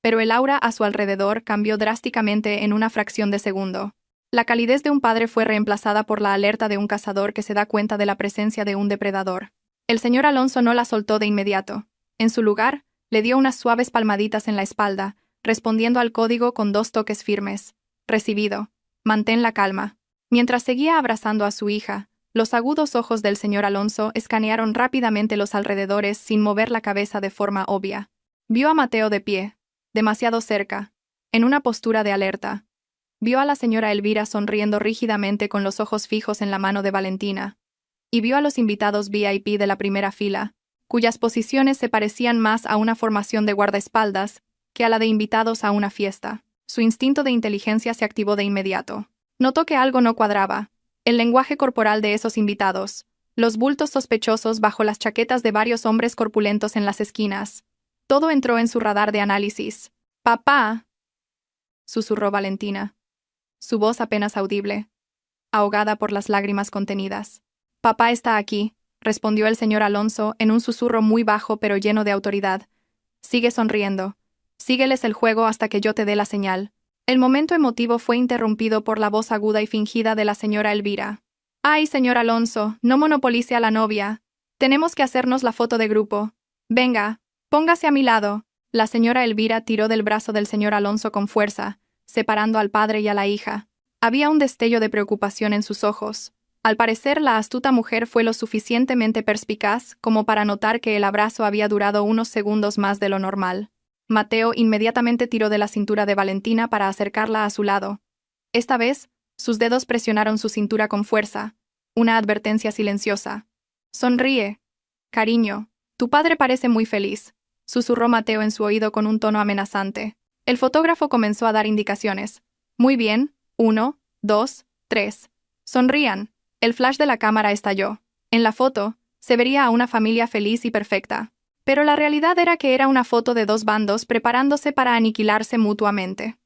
S1: Pero el aura a su alrededor cambió drásticamente en una fracción de segundo. La calidez de un padre fue reemplazada por la alerta de un cazador que se da cuenta de la presencia de un depredador. El señor Alonso no la soltó de inmediato. En su lugar, le dio unas suaves palmaditas en la espalda, respondiendo al código con 2 toques firmes. Recibido. Mantén la calma. Mientras seguía abrazando a su hija, los agudos ojos del señor Alonso escanearon rápidamente los alrededores sin mover la cabeza de forma obvia. Vio a Mateo de pie, demasiado cerca, en una postura de alerta. Vio a la señora Elvira sonriendo rígidamente con los ojos fijos en la mano de Valentina. Y vio a los invitados VIP de la primera fila, cuyas posiciones se parecían más a una formación de guardaespaldas que a la de invitados a una fiesta. Su instinto de inteligencia se activó de inmediato. Notó que algo no cuadraba. El lenguaje corporal de esos invitados, los bultos sospechosos bajo las chaquetas de varios hombres corpulentos en las esquinas. Todo entró en su radar de análisis. «¡Papá!», susurró Valentina. Su voz apenas audible, ahogada por las lágrimas contenidas. «Papá está aquí», respondió el señor Alonso en un susurro muy bajo pero lleno de autoridad. «Sigue sonriendo. Sígueles el juego hasta que yo te dé la señal». El momento emotivo fue interrumpido por la voz aguda y fingida de la señora Elvira. «Ay, señor Alonso, no monopolice a la novia. Tenemos que hacernos la foto de grupo. Venga, póngase a mi lado». La señora Elvira tiró del brazo del señor Alonso con fuerza, separando al padre y a la hija. Había un destello de preocupación en sus ojos. Al parecer, la astuta mujer fue lo suficientemente perspicaz como para notar que el abrazo había durado unos segundos más de lo normal. Mateo inmediatamente tiró de la cintura de Valentina para acercarla a su lado. Esta vez, sus dedos presionaron su cintura con fuerza, una advertencia silenciosa. «Sonríe. Cariño, tu padre parece muy feliz», susurró Mateo en su oído con un tono amenazante. El fotógrafo comenzó a dar indicaciones. «Muy bien. 1, 2, 3. Sonrían». El flash de la cámara estalló. En la foto, se vería a una familia feliz y perfecta. Pero la realidad era que era una foto de 2 bandos preparándose para aniquilarse mutuamente.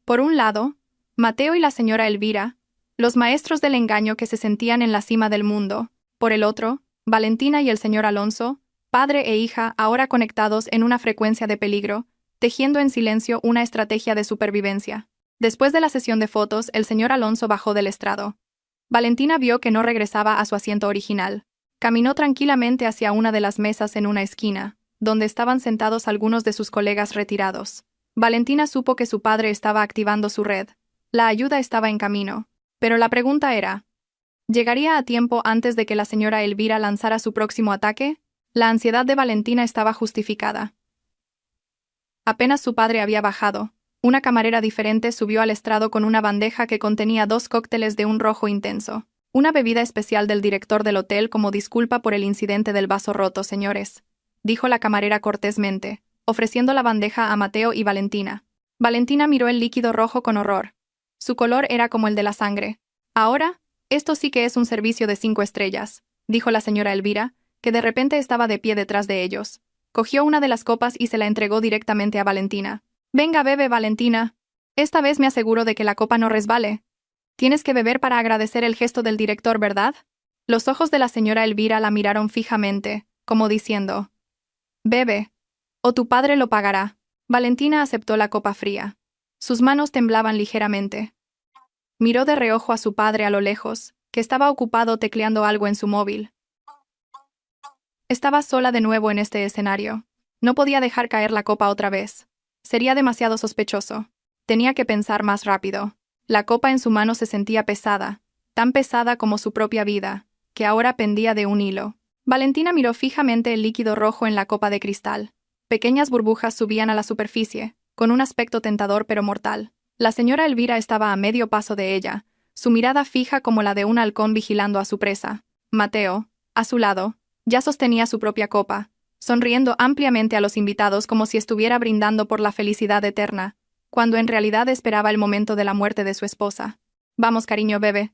S1: Por un lado, Mateo y la señora Elvira, los maestros del engaño que se sentían en la cima del mundo. Por el otro, Valentina y el señor Alonso, padre e hija ahora conectados en una frecuencia de peligro, tejiendo en silencio una estrategia de supervivencia. Después de la sesión de fotos, el señor Alonso bajó del estrado. Valentina vio que no regresaba a su asiento original. Caminó tranquilamente hacia una de las mesas en una esquina, donde estaban sentados algunos de sus colegas retirados. Valentina supo que su padre estaba activando su red. La ayuda estaba en camino. Pero la pregunta era: ¿Llegaría a tiempo antes de que la señora Elvira lanzara su próximo ataque? La ansiedad de Valentina estaba justificada. Apenas su padre había bajado, una camarera diferente subió al estrado con una bandeja que contenía 2 cócteles de un rojo intenso. Una bebida especial del director del hotel como disculpa por el incidente del vaso roto, señores, dijo la camarera cortésmente, ofreciendo la bandeja a Mateo y Valentina. Valentina miró el líquido rojo con horror. Su color era como el de la sangre. Ahora, esto sí que es un servicio de 5 estrellas, dijo la señora Elvira, que de repente estaba de pie detrás de ellos. Cogió una de las copas y se la entregó directamente a Valentina. Venga, bebe, Valentina. Esta vez me aseguro de que la copa no resbale. Tienes que beber para agradecer el gesto del director, ¿verdad? Los ojos de la señora Elvira la miraron fijamente, como diciendo: bebe, o tu padre lo pagará. Valentina aceptó la copa fría. Sus manos temblaban ligeramente. Miró de reojo a su padre a lo lejos, que estaba ocupado tecleando algo en su móvil. Estaba sola de nuevo en este escenario. No podía dejar caer la copa otra vez. Sería demasiado sospechoso. Tenía que pensar más rápido. La copa en su mano se sentía pesada, tan pesada como su propia vida, que ahora pendía de un hilo. Valentina miró fijamente el líquido rojo en la copa de cristal. Pequeñas burbujas subían a la superficie, con un aspecto tentador pero mortal. La señora Elvira estaba a medio paso de ella, su mirada fija como la de un halcón vigilando a su presa. Mateo, a su lado, ya sostenía su propia copa, sonriendo ampliamente a los invitados como si estuviera brindando por la felicidad eterna, cuando en realidad esperaba el momento de la muerte de su esposa. Vamos, cariño, bebe.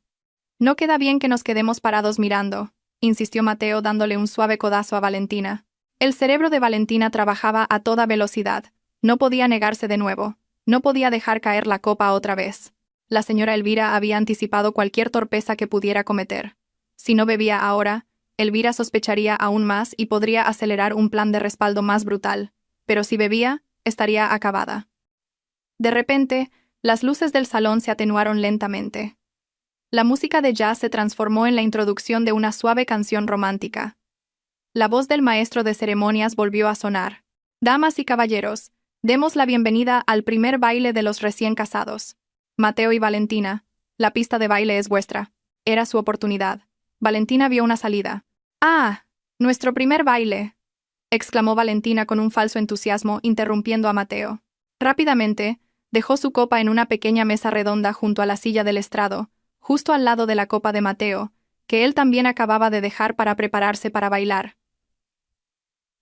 S1: No queda bien que nos quedemos parados mirando, insistió Mateo dándole un suave codazo a Valentina. El cerebro de Valentina trabajaba a toda velocidad. No podía negarse de nuevo. No podía dejar caer la copa otra vez. La señora Elvira había anticipado cualquier torpeza que pudiera cometer. Si no bebía ahora, Elvira sospecharía aún más y podría acelerar un plan de respaldo más brutal. Pero si bebía, estaría acabada. De repente, las luces del salón se atenuaron lentamente. La música de jazz se transformó en la introducción de una suave canción romántica. La voz del maestro de ceremonias volvió a sonar. Damas y caballeros, demos la bienvenida al primer baile de los recién casados. Mateo y Valentina, la pista de baile es vuestra. Era su oportunidad. Valentina vio una salida. ¡Ah! ¡Nuestro primer baile!, exclamó Valentina con un falso entusiasmo, interrumpiendo a Mateo. Rápidamente, dejó su copa en una pequeña mesa redonda junto a la silla del estrado, justo al lado de la copa de Mateo, que él también acababa de dejar para prepararse para bailar.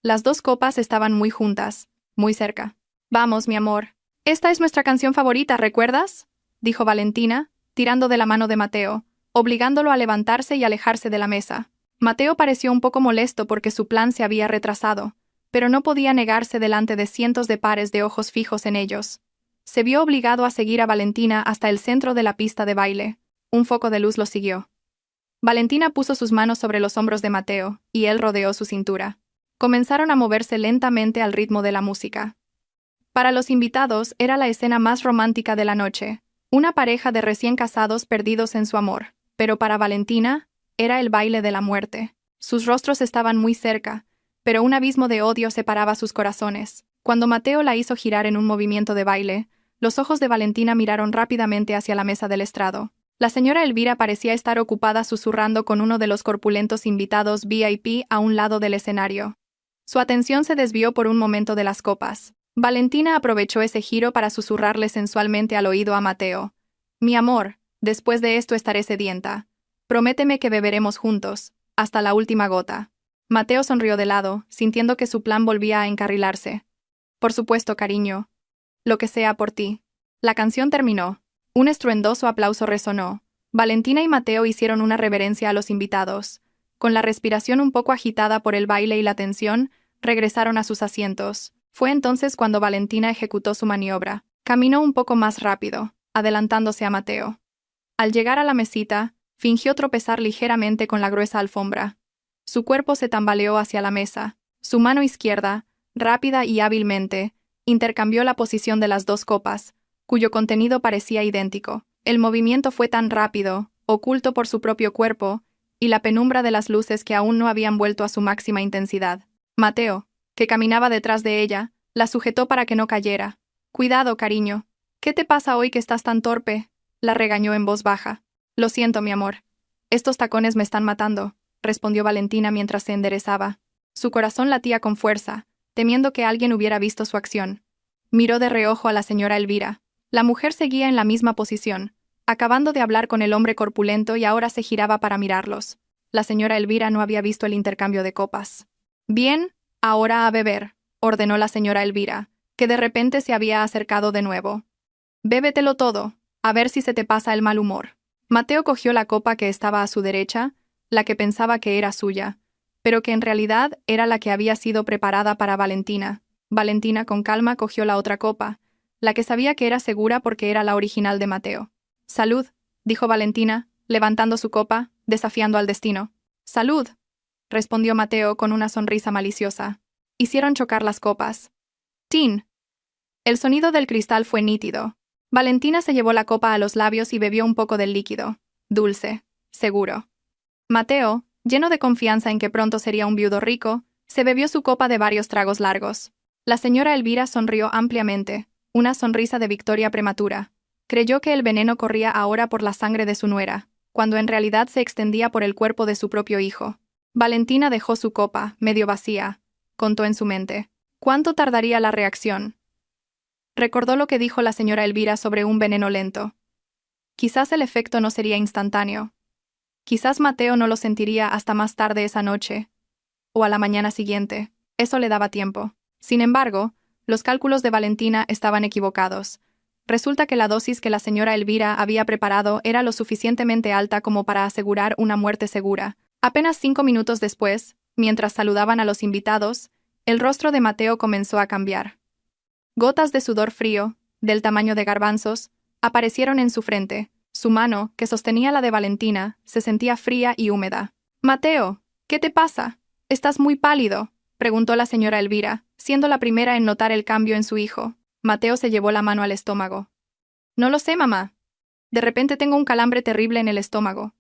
S1: Las 2 copas estaban muy juntas, muy cerca. Vamos, mi amor. Esta es nuestra canción favorita, ¿recuerdas?, dijo Valentina, tirando de la mano de Mateo, obligándolo a levantarse y alejarse de la mesa. Mateo pareció un poco molesto porque su plan se había retrasado, pero no podía negarse delante de cientos de pares de ojos fijos en ellos. Se vio obligado a seguir a Valentina hasta el centro de la pista de baile. Un foco de luz lo siguió. Valentina puso sus manos sobre los hombros de Mateo, y él rodeó su cintura. Comenzaron a moverse lentamente al ritmo de la música. Para los invitados era la escena más romántica de la noche, una pareja de recién casados perdidos en su amor, pero para Valentina, era el baile de la muerte. Sus rostros estaban muy cerca, pero un abismo de odio separaba sus corazones. Cuando Mateo la hizo girar en un movimiento de baile, los ojos de Valentina miraron rápidamente hacia la mesa del estrado. La señora Elvira parecía estar ocupada susurrando con uno de los corpulentos invitados VIP a un lado del escenario. Su atención se desvió por un momento de las copas. Valentina aprovechó ese giro para susurrarle sensualmente al oído a Mateo. Mi amor, después de esto estaré sedienta. Prométeme que beberemos juntos, hasta la última gota. Mateo sonrió de lado, sintiendo que su plan volvía a encarrilarse. Por supuesto, cariño. Lo que sea por ti. La canción terminó. Un estruendoso aplauso resonó. Valentina y Mateo hicieron una reverencia a los invitados. Con la respiración un poco agitada por el baile y la tensión, regresaron a sus asientos. Fue entonces cuando Valentina ejecutó su maniobra. Caminó un poco más rápido, adelantándose a Mateo. Al llegar a la mesita, fingió tropezar ligeramente con la gruesa alfombra. Su cuerpo se tambaleó hacia la mesa. Su mano izquierda, rápida y hábilmente, intercambió la posición de las 2 copas, cuyo contenido parecía idéntico. El movimiento fue tan rápido, oculto por su propio cuerpo, y la penumbra de las luces que aún no habían vuelto a su máxima intensidad. Mateo, que caminaba detrás de ella, la sujetó para que no cayera. Cuidado, cariño. ¿Qué te pasa hoy que estás tan torpe?, la regañó en voz baja. Lo siento, mi amor. Estos tacones me están matando, respondió Valentina mientras se enderezaba. Su corazón latía con fuerza, temiendo que alguien hubiera visto su acción. Miró de reojo a la señora Elvira. La mujer seguía en la misma posición, acabando de hablar con el hombre corpulento y ahora se giraba para mirarlos. La señora Elvira no había visto el intercambio de copas. Bien, ahora a beber, ordenó la señora Elvira, que de repente se había acercado de nuevo. Bébetelo todo, a ver si se te pasa el mal humor. Mateo cogió la copa que estaba a su derecha, la que pensaba que era suya, pero que en realidad era la que había sido preparada para Valentina. Valentina con calma cogió la otra copa, la que sabía que era segura porque era la original de Mateo. «Salud», dijo Valentina, levantando su copa, desafiando al destino. «Salud», respondió Mateo con una sonrisa maliciosa. Hicieron chocar las copas. ¡Tin! El sonido del cristal fue nítido. Valentina se llevó la copa a los labios y bebió un poco del líquido. Dulce, seguro. Mateo, lleno de confianza en que pronto sería un viudo rico, se bebió su copa de varios tragos largos. La señora Elvira sonrió ampliamente, una sonrisa de victoria prematura. Creyó que el veneno corría ahora por la sangre de su nuera, cuando en realidad se extendía por el cuerpo de su propio hijo. Valentina dejó su copa, medio vacía. Contó en su mente. ¿Cuánto tardaría la reacción? Recordó lo que dijo la señora Elvira sobre un veneno lento. Quizás el efecto no sería instantáneo. Quizás Mateo no lo sentiría hasta más tarde esa noche, o a la mañana siguiente. Eso le daba tiempo. Sin embargo, los cálculos de Valentina estaban equivocados. Resulta que la dosis que la señora Elvira había preparado era lo suficientemente alta como para asegurar una muerte segura. Apenas 5 minutos después, mientras saludaban a los invitados, el rostro de Mateo comenzó a cambiar. Gotas de sudor frío, del tamaño de garbanzos, aparecieron en su frente. Su mano, que sostenía la de Valentina, se sentía fría y húmeda. «Mateo, ¿qué te pasa? Estás muy pálido», preguntó la señora Elvira, siendo la primera en notar el cambio en su hijo. Mateo se llevó la mano al estómago. «No lo sé, mamá. De repente tengo un calambre terrible en el estómago.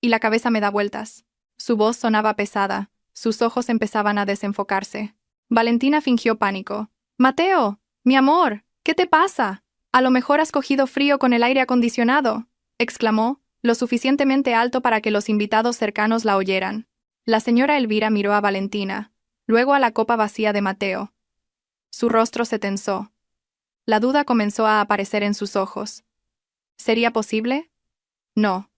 S1: Y la cabeza me da vueltas». Su voz sonaba pesada, sus ojos empezaban a desenfocarse. Valentina fingió pánico. «Mateo, mi amor, ¿qué te pasa? A lo mejor has cogido frío con el aire acondicionado», exclamó, lo suficientemente alto para que los invitados cercanos la oyeran. La señora Elvira miró a Valentina, luego a la copa vacía de Mateo. Su rostro se tensó. La duda comenzó a aparecer en sus ojos. ¿Sería posible? No.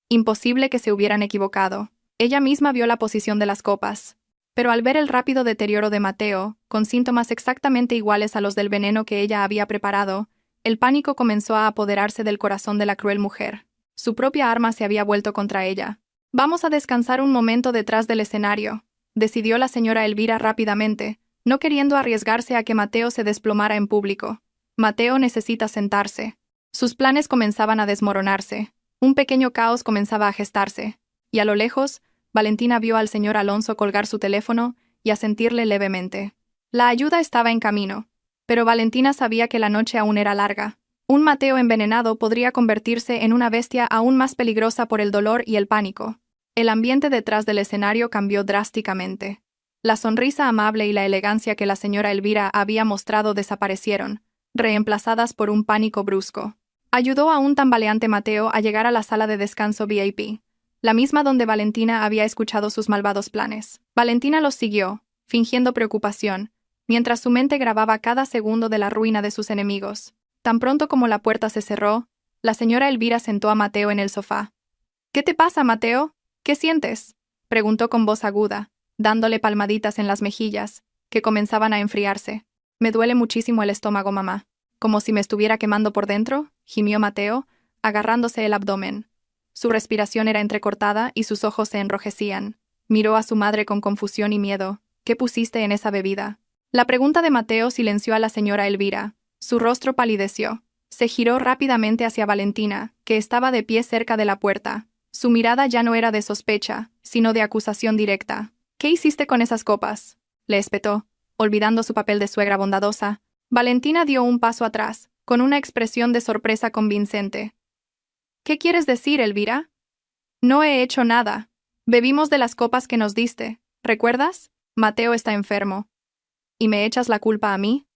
S1: Imposible que se hubieran equivocado. Ella misma vio la posición de las copas. Pero al ver el rápido deterioro de Mateo, con síntomas exactamente iguales a los del veneno que ella había preparado, el pánico comenzó a apoderarse del corazón de la cruel mujer. Su propia arma se había vuelto contra ella. «Vamos a descansar un momento detrás del escenario», decidió la señora Elvira rápidamente, no queriendo arriesgarse a que Mateo se desplomara en público. «Mateo necesita sentarse». Sus planes comenzaban a desmoronarse. Un pequeño caos comenzaba a gestarse. Y a lo lejos, Valentina vio al señor Alonso colgar su teléfono y asentirle levemente. La ayuda estaba en camino. Pero Valentina sabía que la noche aún era larga. Un Mateo envenenado podría convertirse en una bestia aún más peligrosa por el dolor y el pánico. El ambiente detrás del escenario cambió drásticamente. La sonrisa amable y la elegancia que la señora Elvira había mostrado desaparecieron, reemplazadas por un pánico brusco. Ayudó a un tambaleante Mateo a llegar a la sala de descanso VIP, la misma donde Valentina había escuchado sus malvados planes. Valentina los siguió, fingiendo preocupación, mientras su mente grababa cada segundo de la ruina de sus enemigos. Tan pronto como la puerta se cerró, la señora Elvira sentó a Mateo en el sofá. «¿Qué te pasa, Mateo? ¿Qué sientes?», preguntó con voz aguda, dándole palmaditas en las mejillas, que comenzaban a enfriarse. «Me duele muchísimo el estómago, mamá». «¿Como si me estuviera quemando por dentro?», gimió Mateo, agarrándose el abdomen. Su respiración era entrecortada y sus ojos se enrojecían. Miró a su madre con confusión y miedo. «¿Qué pusiste en esa bebida?». La pregunta de Mateo silenció a la señora Elvira. Su rostro palideció. Se giró rápidamente hacia Valentina, que estaba de pie cerca de la puerta. Su mirada ya no era de sospecha, sino de acusación directa. «¿Qué hiciste con esas copas?», le espetó, olvidando su papel de suegra bondadosa. Valentina dio un paso atrás, con una expresión de sorpresa convincente. «¿Qué quieres decir, Elvira?». «No he hecho nada. Bebimos de las copas que nos diste, ¿recuerdas? Mateo está enfermo». «¿Y me echas la culpa a mí?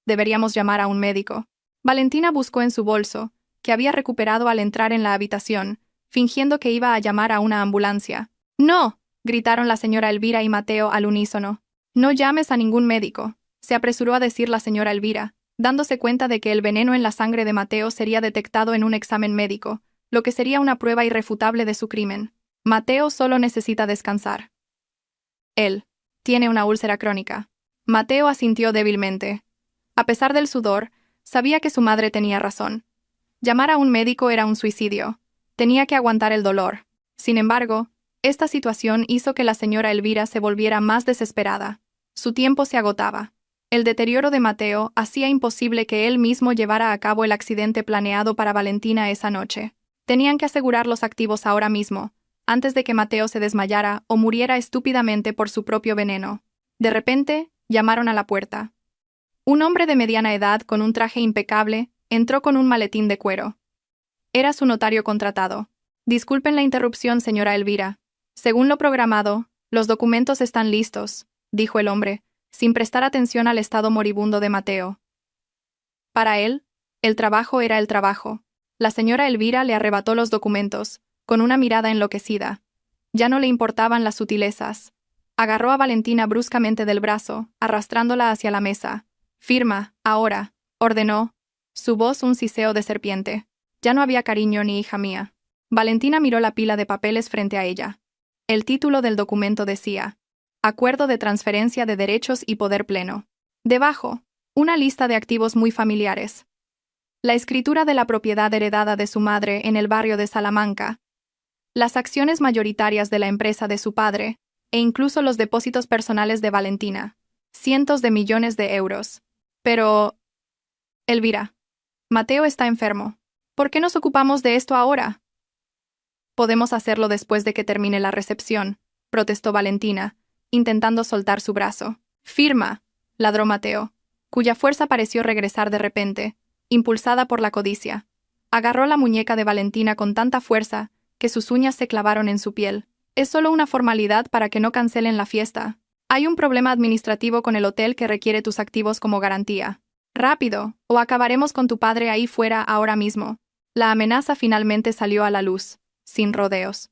S1: Deberíamos llamar a un médico». Valentina buscó en su bolso, que había recuperado al entrar en la habitación, fingiendo que iba a llamar a una ambulancia. «¡No!», gritaron la señora Elvira y Mateo al unísono. «No llames a ningún médico», se apresuró a decir la señora Elvira, dándose cuenta de que el veneno en la sangre de Mateo sería detectado en un examen médico, lo que sería una prueba irrefutable de su crimen. Mateo solo necesita descansar. Él tiene una úlcera crónica. Mateo asintió débilmente. A pesar del sudor, sabía que su madre tenía razón. Llamar a un médico era un suicidio. Tenía que aguantar el dolor. Sin embargo, esta situación hizo que la señora Elvira se volviera más desesperada. Su tiempo se agotaba. El deterioro de Mateo hacía imposible que él mismo llevara a cabo el accidente planeado para Valentina esa noche. Tenían que asegurar los activos ahora mismo, antes de que Mateo se desmayara o muriera estúpidamente por su propio veneno. De repente, llamaron a la puerta. Un hombre de mediana edad con un traje impecable entró con un maletín de cuero. Era su notario contratado. «Disculpen la interrupción, señora Elvira. Según lo programado, los documentos están listos», dijo el hombre, sin prestar atención al estado moribundo de Mateo. Para él, el trabajo era el trabajo. La señora Elvira le arrebató los documentos, con una mirada enloquecida. Ya no le importaban las sutilezas. Agarró a Valentina bruscamente del brazo, arrastrándola hacia la mesa. «Firma, ahora», ordenó, su voz un siseo de serpiente. Ya no había cariño ni hija mía. Valentina miró la pila de papeles frente a ella. El título del documento decía: Acuerdo de transferencia de derechos y poder pleno. Debajo, una lista de activos muy familiares. La escritura de la propiedad heredada de su madre en el barrio de Salamanca, las acciones mayoritarias de la empresa de su padre, e incluso los depósitos personales de Valentina. Cientos de millones de euros. Pero... Elvira, Mateo está enfermo. ¿Por qué nos ocupamos de esto ahora? Podemos hacerlo después de que termine la recepción, protestó Valentina, intentando soltar su brazo. «Firma», ladró Mateo, cuya fuerza pareció regresar de repente, impulsada por la codicia. Agarró la muñeca de Valentina con tanta fuerza que sus uñas se clavaron en su piel. «Es solo una formalidad para que no cancelen la fiesta. Hay un problema administrativo con el hotel que requiere tus activos como garantía. Rápido, o acabaremos con tu padre ahí fuera ahora mismo». La amenaza finalmente salió a la luz, sin rodeos.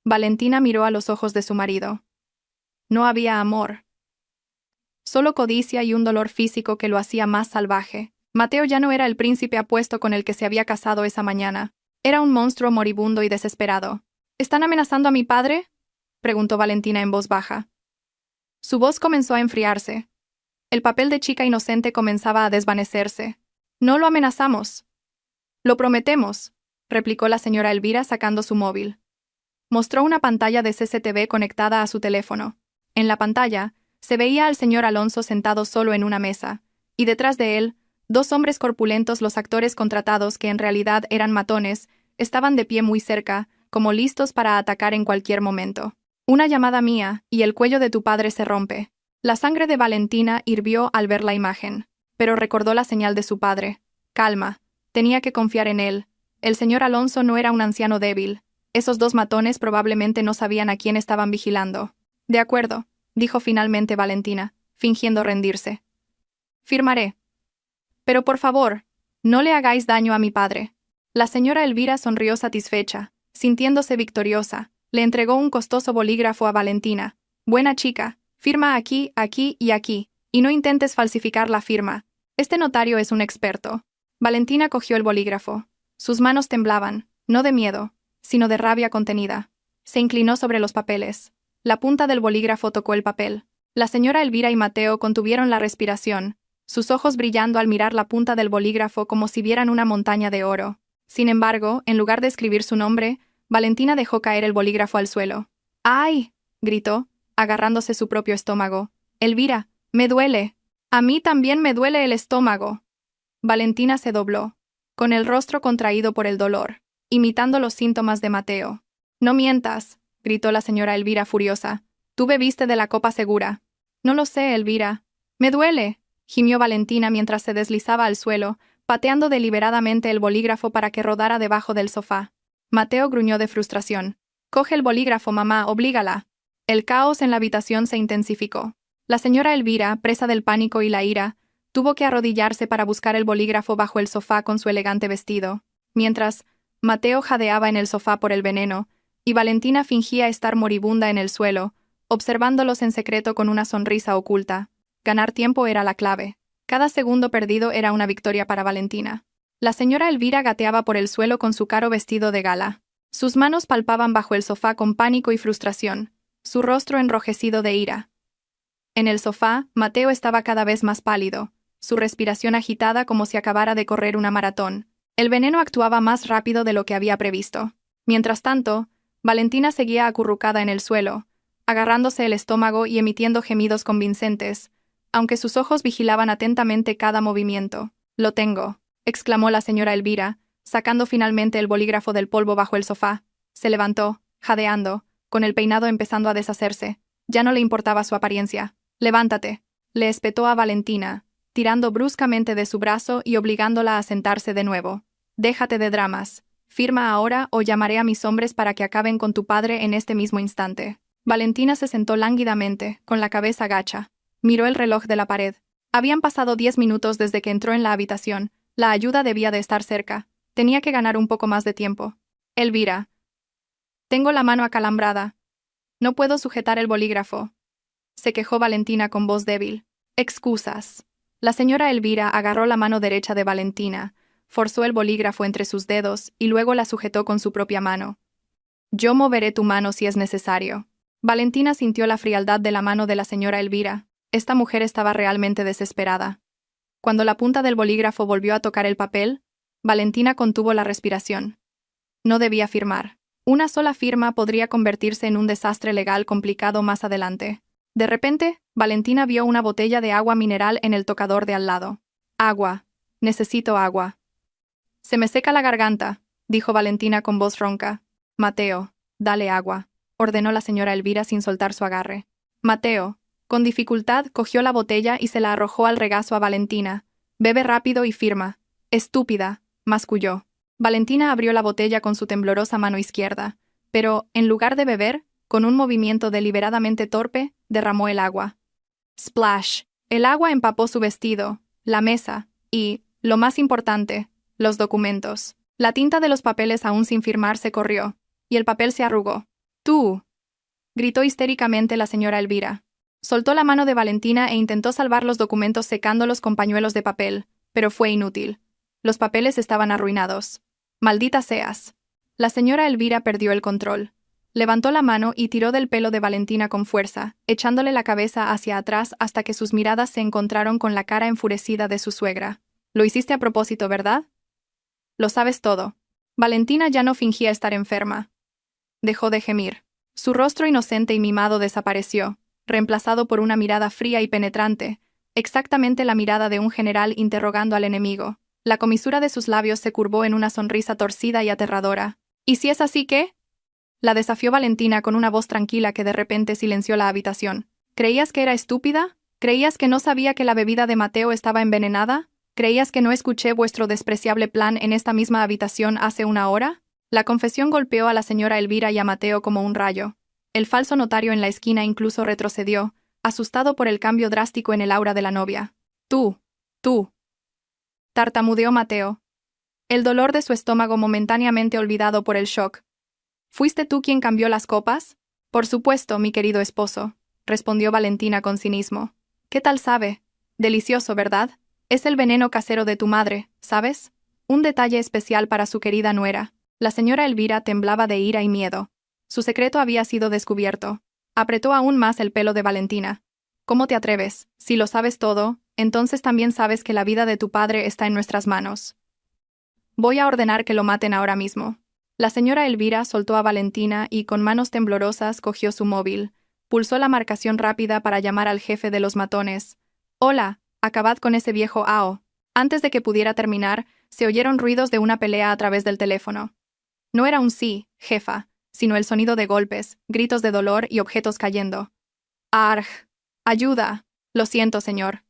S1: Valentina miró a los ojos de su marido. No había amor. Solo codicia y un dolor físico que lo hacía más salvaje. Mateo ya no era el príncipe apuesto con el que se había casado esa mañana. Era un monstruo moribundo y desesperado. «¿Están amenazando a mi padre?», preguntó Valentina en voz baja. Su voz comenzó a enfriarse. El papel de chica inocente comenzaba a desvanecerse. «No lo amenazamos. Lo prometemos», replicó la señora Elvira sacando su móvil. Mostró una pantalla de CCTV conectada a su teléfono. En la pantalla, se veía al señor Alonso sentado solo en una mesa, y detrás de él, dos hombres corpulentos, los actores contratados que en realidad eran matones, estaban de pie muy cerca, como listos para atacar en cualquier momento. «Una llamada mía, y el cuello de tu padre se rompe». La sangre de Valentina hirvió al ver la imagen, pero recordó la señal de su padre. Calma, tenía que confiar en él. El señor Alonso no era un anciano débil. Esos dos matones probablemente no sabían a quién estaban vigilando. «De acuerdo», dijo finalmente Valentina, fingiendo rendirse. «Firmaré. Pero por favor, no le hagáis daño a mi padre». La señora Elvira sonrió satisfecha, sintiéndose victoriosa. Le entregó un costoso bolígrafo a Valentina. «Buena chica, firma aquí, aquí y aquí, y no intentes falsificar la firma. Este notario es un experto». Valentina cogió el bolígrafo. Sus manos temblaban, no de miedo, sino de rabia contenida. Se inclinó sobre los papeles. La punta del bolígrafo tocó el papel. La señora Elvira y Mateo contuvieron la respiración, sus ojos brillando al mirar la punta del bolígrafo como si vieran una montaña de oro. Sin embargo, en lugar de escribir su nombre, Valentina dejó caer el bolígrafo al suelo. «¡Ay!», gritó, agarrándose su propio estómago. «Elvira, me duele. A mí también me duele el estómago». Valentina se dobló, con el rostro contraído por el dolor, imitando los síntomas de Mateo. «No mientas», gritó la señora Elvira furiosa. «Tú bebiste de la copa segura». «No lo sé, Elvira. Me duele», gimió Valentina mientras se deslizaba al suelo, pateando deliberadamente el bolígrafo para que rodara debajo del sofá. Mateo gruñó de frustración. «Coge el bolígrafo, mamá, oblígala». El caos en la habitación se intensificó. La señora Elvira, presa del pánico y la ira, tuvo que arrodillarse para buscar el bolígrafo bajo el sofá con su elegante vestido, mientras Mateo jadeaba en el sofá por el veneno, y Valentina fingía estar moribunda en el suelo, observándolos en secreto con una sonrisa oculta. Ganar tiempo era la clave. Cada segundo perdido era una victoria para Valentina. La señora Elvira gateaba por el suelo con su caro vestido de gala. Sus manos palpaban bajo el sofá con pánico y frustración, su rostro enrojecido de ira. En el sofá, Mateo estaba cada vez más pálido, su respiración agitada como si acabara de correr una maratón. El veneno actuaba más rápido de lo que había previsto. Mientras tanto, Valentina seguía acurrucada en el suelo, agarrándose el estómago y emitiendo gemidos convincentes, aunque sus ojos vigilaban atentamente cada movimiento. «Lo tengo», exclamó la señora Elvira, sacando finalmente el bolígrafo del polvo bajo el sofá. Se levantó, jadeando, con el peinado empezando a deshacerse. Ya no le importaba su apariencia. «Levántate», le espetó a Valentina, tirando bruscamente de su brazo y obligándola a sentarse de nuevo. «Déjate de dramas. Firma ahora o llamaré a mis hombres para que acaben con tu padre en este mismo instante». Valentina se sentó lánguidamente, con la cabeza gacha. Miró el reloj de la pared. Habían pasado 10 minutos desde que entró en la habitación. La ayuda debía de estar cerca. Tenía que ganar un poco más de tiempo. «Elvira. Tengo la mano acalambrada. No puedo sujetar el bolígrafo», se quejó Valentina con voz débil. «Excusas». La señora Elvira agarró la mano derecha de Valentina, forzó el bolígrafo entre sus dedos y luego la sujetó con su propia mano. «Yo moveré tu mano si es necesario». Valentina sintió la frialdad de la mano de la señora Elvira. Esta mujer estaba realmente desesperada. Cuando la punta del bolígrafo volvió a tocar el papel, Valentina contuvo la respiración. No debía firmar. Una sola firma podría convertirse en un desastre legal complicado más adelante. De repente, Valentina vio una botella de agua mineral en el tocador de al lado. «Agua. Necesito agua». «Se me seca la garganta», dijo Valentina con voz ronca. «Mateo, dale agua», ordenó la señora Elvira sin soltar su agarre. Mateo, con dificultad, cogió la botella y se la arrojó al regazo a Valentina. «Bebe rápido y firma». «Estúpida», masculló. Valentina abrió la botella con su temblorosa mano izquierda, pero, en lugar de beber, con un movimiento deliberadamente torpe, derramó el agua. Splash. El agua empapó su vestido, la mesa y, lo más importante, los documentos. La tinta de los papeles aún sin firmar se corrió, y el papel se arrugó. «¡Tú!», gritó histéricamente la señora Elvira. Soltó la mano de Valentina e intentó salvar los documentos secándolos con pañuelos de papel, pero fue inútil. Los papeles estaban arruinados. «¡Maldita seas!». La señora Elvira perdió el control. Levantó la mano y tiró del pelo de Valentina con fuerza, echándole la cabeza hacia atrás hasta que sus miradas se encontraron con la cara enfurecida de su suegra. «Lo hiciste a propósito, ¿verdad? Lo sabes todo». Valentina ya no fingía estar enferma. Dejó de gemir. Su rostro inocente y mimado desapareció, reemplazado por una mirada fría y penetrante, exactamente la mirada de un general interrogando al enemigo. La comisura de sus labios se curvó en una sonrisa torcida y aterradora. «¿Y si es así qué?», la desafió Valentina con una voz tranquila que de repente silenció la habitación. «¿Creías que era estúpida? ¿Creías que no sabía que la bebida de Mateo estaba envenenada? ¿Creías que no escuché vuestro despreciable plan en esta misma habitación hace una hora?». La confesión golpeó a la señora Elvira y a Mateo como un rayo. El falso notario en la esquina incluso retrocedió, asustado por el cambio drástico en el aura de la novia. «Tú, tartamudeó Mateo, el dolor de su estómago momentáneamente olvidado por el shock. «¿Fuiste tú quien cambió las copas?». «Por supuesto, mi querido esposo», respondió Valentina con cinismo. «¿Qué tal sabe? Delicioso, ¿verdad? Es el veneno casero de tu madre, ¿sabes? Un detalle especial para su querida nuera». La señora Elvira temblaba de ira y miedo. Su secreto había sido descubierto. Apretó aún más el pelo de Valentina. «¿Cómo te atreves? Si lo sabes todo, entonces también sabes que la vida de tu padre está en nuestras manos. Voy a ordenar que lo maten ahora mismo». La señora Elvira soltó a Valentina y, con manos temblorosas, cogió su móvil. Pulsó la marcación rápida para llamar al jefe de los matones. «Hola, acabad con ese viejo Ao». Antes de que pudiera terminar, se oyeron ruidos de una pelea a través del teléfono. No era un «sí, jefa», sino el sonido de golpes, gritos de dolor y objetos cayendo. «Arg. Ayuda. Lo siento, señor».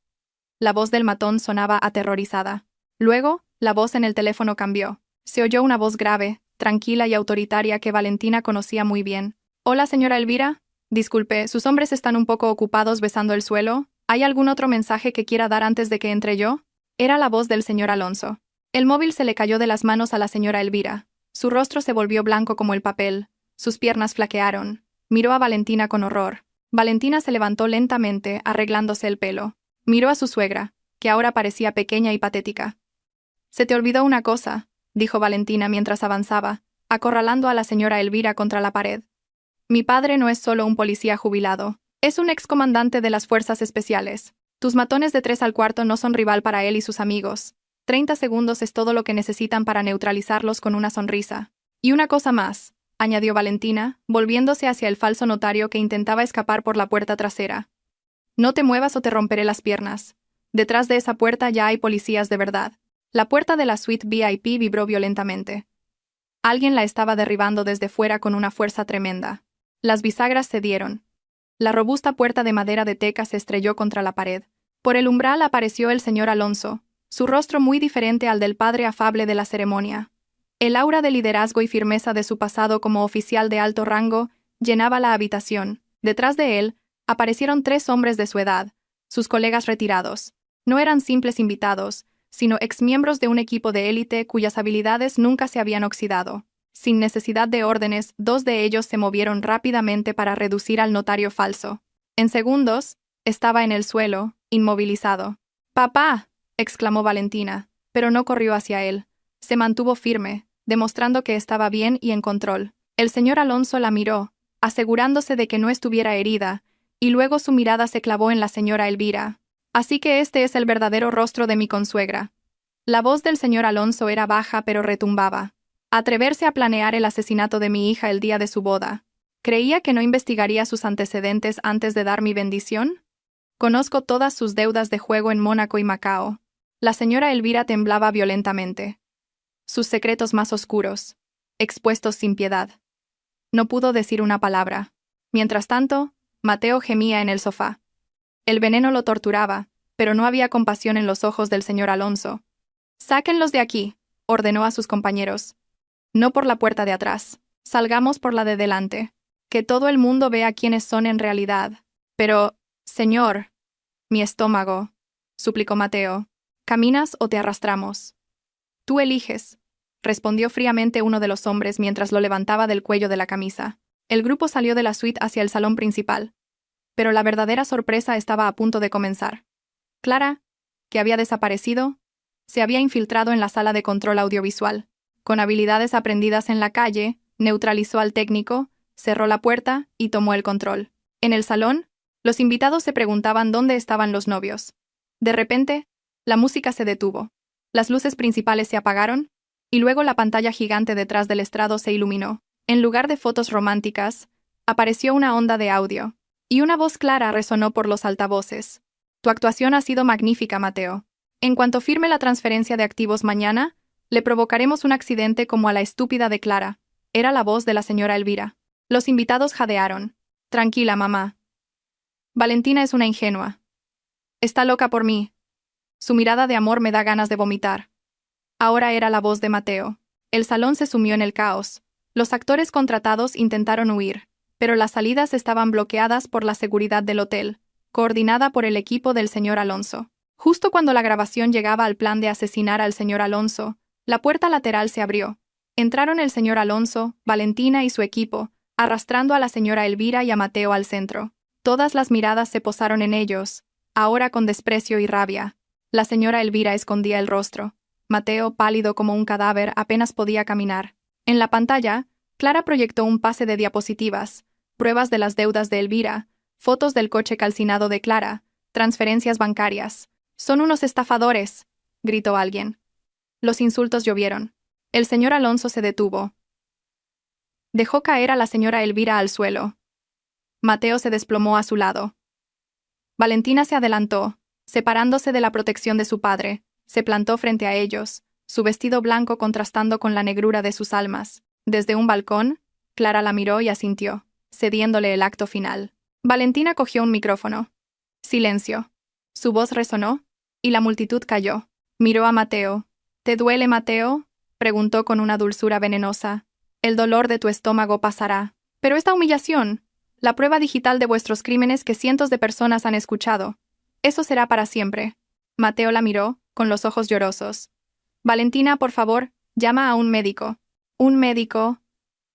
S1: La voz del matón sonaba aterrorizada. Luego, la voz en el teléfono cambió. Se oyó una voz grave, tranquila y autoritaria que Valentina conocía muy bien. «Hola, señora Elvira. Disculpe, sus hombres están un poco ocupados besando el suelo. ¿Hay algún otro mensaje que quiera dar antes de que entre yo?». Era la voz del señor Alonso. El móvil se le cayó de las manos a la señora Elvira. Su rostro se volvió blanco como el papel, sus piernas flaquearon. Miró a Valentina con horror. Valentina se levantó lentamente, arreglándose el pelo. Miró a su suegra, que ahora parecía pequeña y patética. «Se te olvidó una cosa», dijo Valentina mientras avanzaba, acorralando a la señora Elvira contra la pared. «Mi padre no es solo un policía jubilado, es un excomandante de las fuerzas especiales. Tus matones de 3 al cuarto no son rival para él y sus amigos. 30 segundos es todo lo que necesitan para neutralizarlos con una sonrisa. Y una cosa más», añadió Valentina, volviéndose hacia el falso notario que intentaba escapar por la puerta trasera. «No te muevas o te romperé las piernas. Detrás de esa puerta ya hay policías de verdad». La puerta de la suite VIP vibró violentamente. Alguien la estaba derribando desde fuera con una fuerza tremenda. Las bisagras cedieron. La robusta puerta de madera de teca se estrelló contra la pared. Por el umbral apareció el señor Alonso, su rostro muy diferente al del padre afable de la ceremonia. El aura de liderazgo y firmeza de su pasado como oficial de alto rango llenaba la habitación. Detrás de él, aparecieron 3 hombres de su edad, sus colegas retirados. No eran simples invitados, sino exmiembros de un equipo de élite cuyas habilidades nunca se habían oxidado. Sin necesidad de órdenes, 2 de ellos se movieron rápidamente para reducir al notario falso. En segundos, estaba en el suelo, inmovilizado. «¡Papá!», exclamó Valentina, pero no corrió hacia él. Se mantuvo firme, demostrando que estaba bien y en control. El señor Alonso la miró, asegurándose de que no estuviera herida, y luego su mirada se clavó en la señora Elvira. «Así que este es el verdadero rostro de mi consuegra». La voz del señor Alonso era baja pero retumbaba. «Atreverse a planear el asesinato de mi hija el día de su boda. ¿Creía que no investigaría sus antecedentes antes de dar mi bendición? Conozco todas sus deudas de juego en Mónaco y Macao». La señora Elvira temblaba violentamente. Sus secretos más oscuros, expuestos sin piedad. No pudo decir una palabra. Mientras tanto, Mateo gemía en el sofá. El veneno lo torturaba, pero no había compasión en los ojos del señor Alonso. «Sáquenlos de aquí», ordenó a sus compañeros. «No por la puerta de atrás. Salgamos por la de delante. Que todo el mundo vea quiénes son en realidad». «Pero, señor». «Mi estómago», suplicó Mateo. «¿Caminas o te arrastramos?» «Tú eliges», respondió fríamente uno de los hombres mientras lo levantaba del cuello de la camisa. El grupo salió de la suite hacia el salón principal. Pero la verdadera sorpresa estaba a punto de comenzar. Clara, que había desaparecido, se había infiltrado en la sala de control audiovisual. Con habilidades aprendidas en la calle, neutralizó al técnico, cerró la puerta y tomó el control. En el salón, los invitados se preguntaban dónde estaban los novios. De repente, la música se detuvo. Las luces principales se apagaron, y luego la pantalla gigante detrás del estrado se iluminó. En lugar de fotos románticas, apareció una onda de audio. Y una voz clara resonó por los altavoces. «Tu actuación ha sido magnífica, Mateo. En cuanto firme la transferencia de activos mañana, le provocaremos un accidente como a la estúpida de Clara». Era la voz de la señora Elvira. Los invitados jadearon. «Tranquila, mamá. Valentina es una ingenua. Está loca por mí. Su mirada de amor me da ganas de vomitar». Ahora era la voz de Mateo. El salón se sumió en el caos. Los actores contratados intentaron huir, pero las salidas estaban bloqueadas por la seguridad del hotel, coordinada por el equipo del señor Alonso. Justo cuando la grabación llegaba al plan de asesinar al señor Alonso, la puerta lateral se abrió. Entraron el señor Alonso, Valentina y su equipo, arrastrando a la señora Elvira y a Mateo al centro. Todas las miradas se posaron en ellos, ahora con desprecio y rabia. La señora Elvira escondía el rostro. Mateo, pálido como un cadáver, apenas podía caminar. En la pantalla, Clara proyectó un pase de diapositivas, pruebas de las deudas de Elvira, fotos del coche calcinado de Clara, transferencias bancarias. «Son unos estafadores», gritó alguien. Los insultos llovieron. El señor Alonso se detuvo. Dejó caer a la señora Elvira al suelo. Mateo se desplomó a su lado. Valentina se adelantó, separándose de la protección de su padre, se plantó frente a ellos, su vestido blanco contrastando con la negrura de sus almas. Desde un balcón, Clara la miró y asintió, cediéndole el acto final. Valentina cogió un micrófono. Silencio. Su voz resonó, y la multitud calló. Miró a Mateo. «¿Te duele, Mateo?», preguntó con una dulzura venenosa. «El dolor de tu estómago pasará. Pero esta humillación, la prueba digital de vuestros crímenes que cientos de personas han escuchado, eso será para siempre». Mateo la miró, con los ojos llorosos. «Valentina, por favor, llama a un médico». Un médico,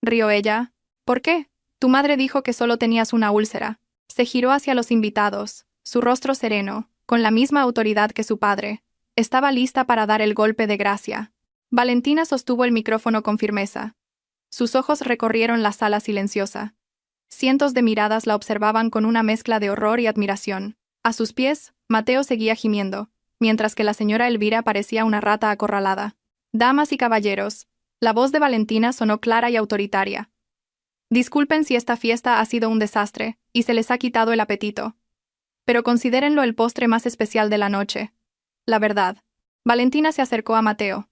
S1: rió ella. ¿Por qué? Tu madre dijo que solo tenías una úlcera. Se giró hacia los invitados, su rostro sereno, con la misma autoridad que su padre. Estaba lista para dar el golpe de gracia. Valentina sostuvo el micrófono con firmeza. Sus ojos recorrieron la sala silenciosa. Cientos de miradas la observaban con una mezcla de horror y admiración. A sus pies, Mateo seguía gimiendo, mientras que la señora Elvira parecía una rata acorralada. Damas y caballeros, la voz de Valentina sonó clara y autoritaria. Disculpen si esta fiesta ha sido un desastre y se les ha quitado el apetito. Pero considérenlo el postre más especial de la noche. La verdad. Valentina se acercó a Mateo.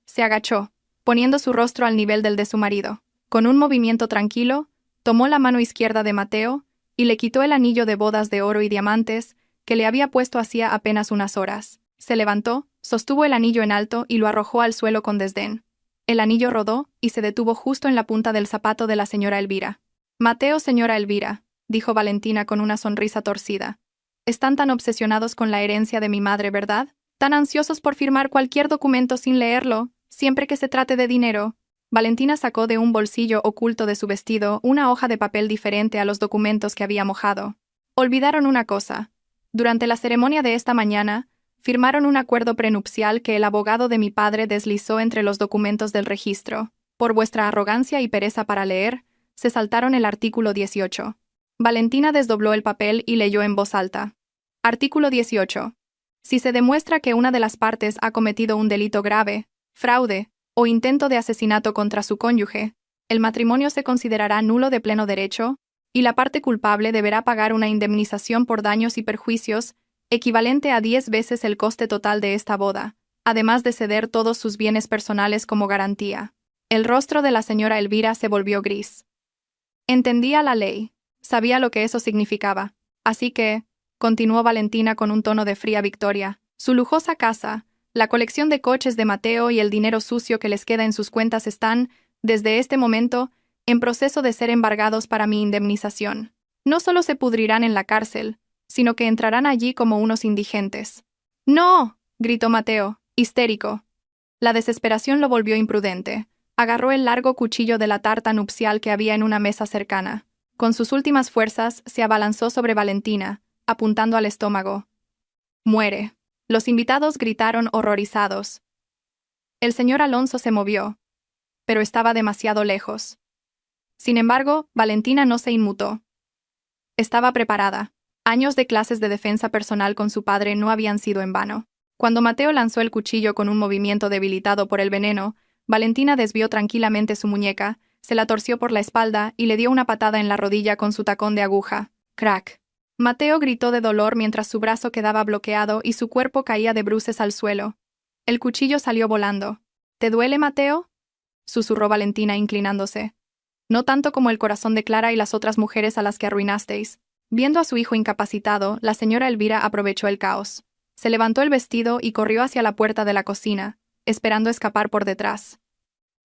S1: Se agachó, poniendo su rostro al nivel del de su marido. Con un movimiento tranquilo, tomó la mano izquierda de Mateo y le quitó el anillo de bodas de oro y diamantes que le había puesto hacía apenas unas horas. Se levantó, sostuvo el anillo en alto y lo arrojó al suelo con desdén. El anillo rodó y se detuvo justo en la punta del zapato de la señora Elvira. Mateo, señora Elvira, dijo Valentina con una sonrisa torcida. Están tan obsesionados con la herencia de mi madre, ¿verdad? Tan ansiosos por firmar cualquier documento sin leerlo, siempre que se trate de dinero. Valentina sacó de un bolsillo oculto de su vestido una hoja de papel diferente a los documentos que había mojado. Olvidaron una cosa. Durante la ceremonia de esta mañana, firmaron un acuerdo prenupcial que el abogado de mi padre deslizó entre los documentos del registro. Por vuestra arrogancia y pereza para leer, se saltaron el artículo 18. Valentina desdobló el papel y leyó en voz alta. Artículo 18. Si se demuestra que una de las partes ha cometido un delito grave, fraude o intento de asesinato contra su cónyuge, el matrimonio se considerará nulo de pleno derecho y la parte culpable deberá pagar una indemnización por daños y perjuicios equivalente a 10 veces el coste total de esta boda, además de ceder todos sus bienes personales como garantía. El rostro de la señora Elvira se volvió gris. Entendía la ley, sabía lo que eso significaba, así que, continuó Valentina con un tono de fría victoria, su lujosa casa, la colección de coches de Mateo y el dinero sucio que les queda en sus cuentas están, desde este momento, en proceso de ser embargados para mi indemnización. No solo se pudrirán en la cárcel, sino que entrarán allí como unos indigentes. ¡No!, gritó Mateo, histérico. La desesperación lo volvió imprudente. Agarró el largo cuchillo de la tarta nupcial que había en una mesa cercana. Con sus últimas fuerzas se abalanzó sobre Valentina, apuntando al estómago. «Muere». Los invitados gritaron horrorizados. El señor Alonso se movió, pero estaba demasiado lejos. Sin embargo, Valentina no se inmutó. Estaba preparada. Años de clases de defensa personal con su padre no habían sido en vano. Cuando Mateo lanzó el cuchillo con un movimiento debilitado por el veneno, Valentina desvió tranquilamente su muñeca, se la torció por la espalda y le dio una patada en la rodilla con su tacón de aguja. ¡Crack! Mateo gritó de dolor mientras su brazo quedaba bloqueado y su cuerpo caía de bruces al suelo. El cuchillo salió volando. ¿Te duele, Mateo?, susurró Valentina inclinándose. No tanto como el corazón de Clara y las otras mujeres a las que arruinasteis. Viendo a su hijo incapacitado, la señora Elvira aprovechó el caos. Se levantó el vestido y corrió hacia la puerta de la cocina, esperando escapar por detrás.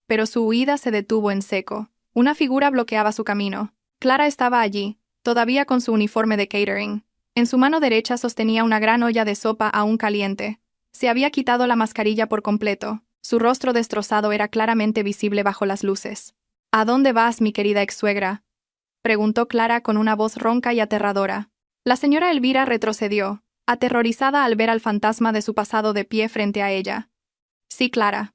S1: Pero su huida se detuvo en seco. Una figura bloqueaba su camino. Clara estaba allí, todavía con su uniforme de catering. En su mano derecha sostenía una gran olla de sopa aún caliente. Se había quitado la mascarilla por completo. Su rostro destrozado era claramente visible bajo las luces. «¿A dónde vas, mi querida ex-suegra?», preguntó Clara con una voz ronca y aterradora. La señora Elvira retrocedió, aterrorizada al ver al fantasma de su pasado de pie frente a ella. «Sí, Clara.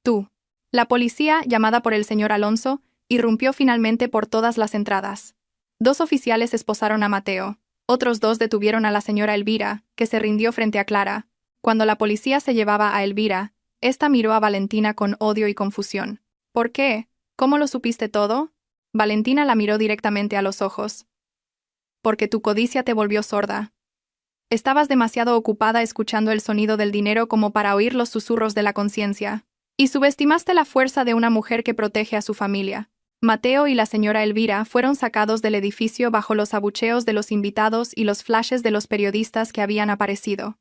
S1: Tú». La policía, llamada por el señor Alonso, irrumpió finalmente por todas las entradas. 2 oficiales esposaron a Mateo. Otros 2 detuvieron a la señora Elvira, que se rindió frente a Clara. Cuando la policía se llevaba a Elvira, ésta miró a Valentina con odio y confusión. «¿Por qué? ¿Cómo lo supiste todo?». Valentina la miró directamente a los ojos. «Porque tu codicia te volvió sorda. Estabas demasiado ocupada escuchando el sonido del dinero como para oír los susurros de la conciencia. Y subestimaste la fuerza de una mujer que protege a su familia». Mateo y la señora Elvira fueron sacados del edificio bajo los abucheos de los invitados y los flashes de los periodistas que habían aparecido.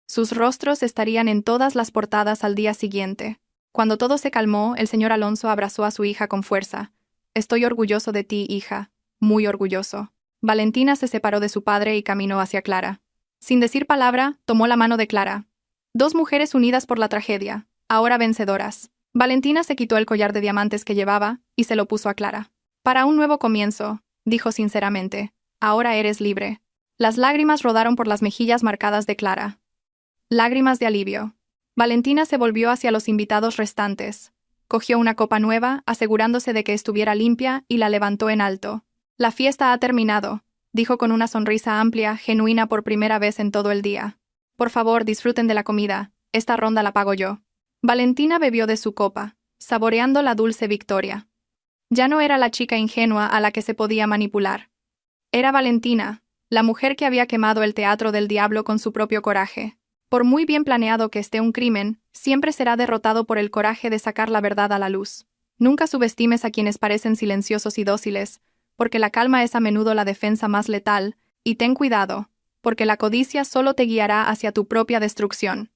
S1: Sus rostros estarían en todas las portadas al día siguiente. Cuando todo se calmó, el señor Alonso abrazó a su hija con fuerza. «Estoy orgulloso de ti, hija. Muy orgulloso». Valentina se separó de su padre y caminó hacia Clara. Sin decir palabra, tomó la mano de Clara. 2 mujeres unidas por la tragedia, ahora vencedoras. Valentina se quitó el collar de diamantes que llevaba y se lo puso a Clara. Para un nuevo comienzo, dijo sinceramente, ahora eres libre. Las lágrimas rodaron por las mejillas marcadas de Clara. Lágrimas de alivio. Valentina se volvió hacia los invitados restantes. Cogió una copa nueva, asegurándose de que estuviera limpia, y la levantó en alto. La fiesta ha terminado, dijo con una sonrisa amplia, genuina por primera vez en todo el día. Por favor, disfruten de la comida, esta ronda la pago yo. Valentina bebió de su copa, saboreando la dulce victoria. Ya no era la chica ingenua a la que se podía manipular. Era Valentina, la mujer que había quemado el teatro del diablo con su propio coraje. Por muy bien planeado que esté un crimen, siempre será derrotado por el coraje de sacar la verdad a la luz. Nunca subestimes a quienes parecen silenciosos y dóciles, porque la calma es a menudo la defensa más letal, y ten cuidado, porque la codicia solo te guiará hacia tu propia destrucción.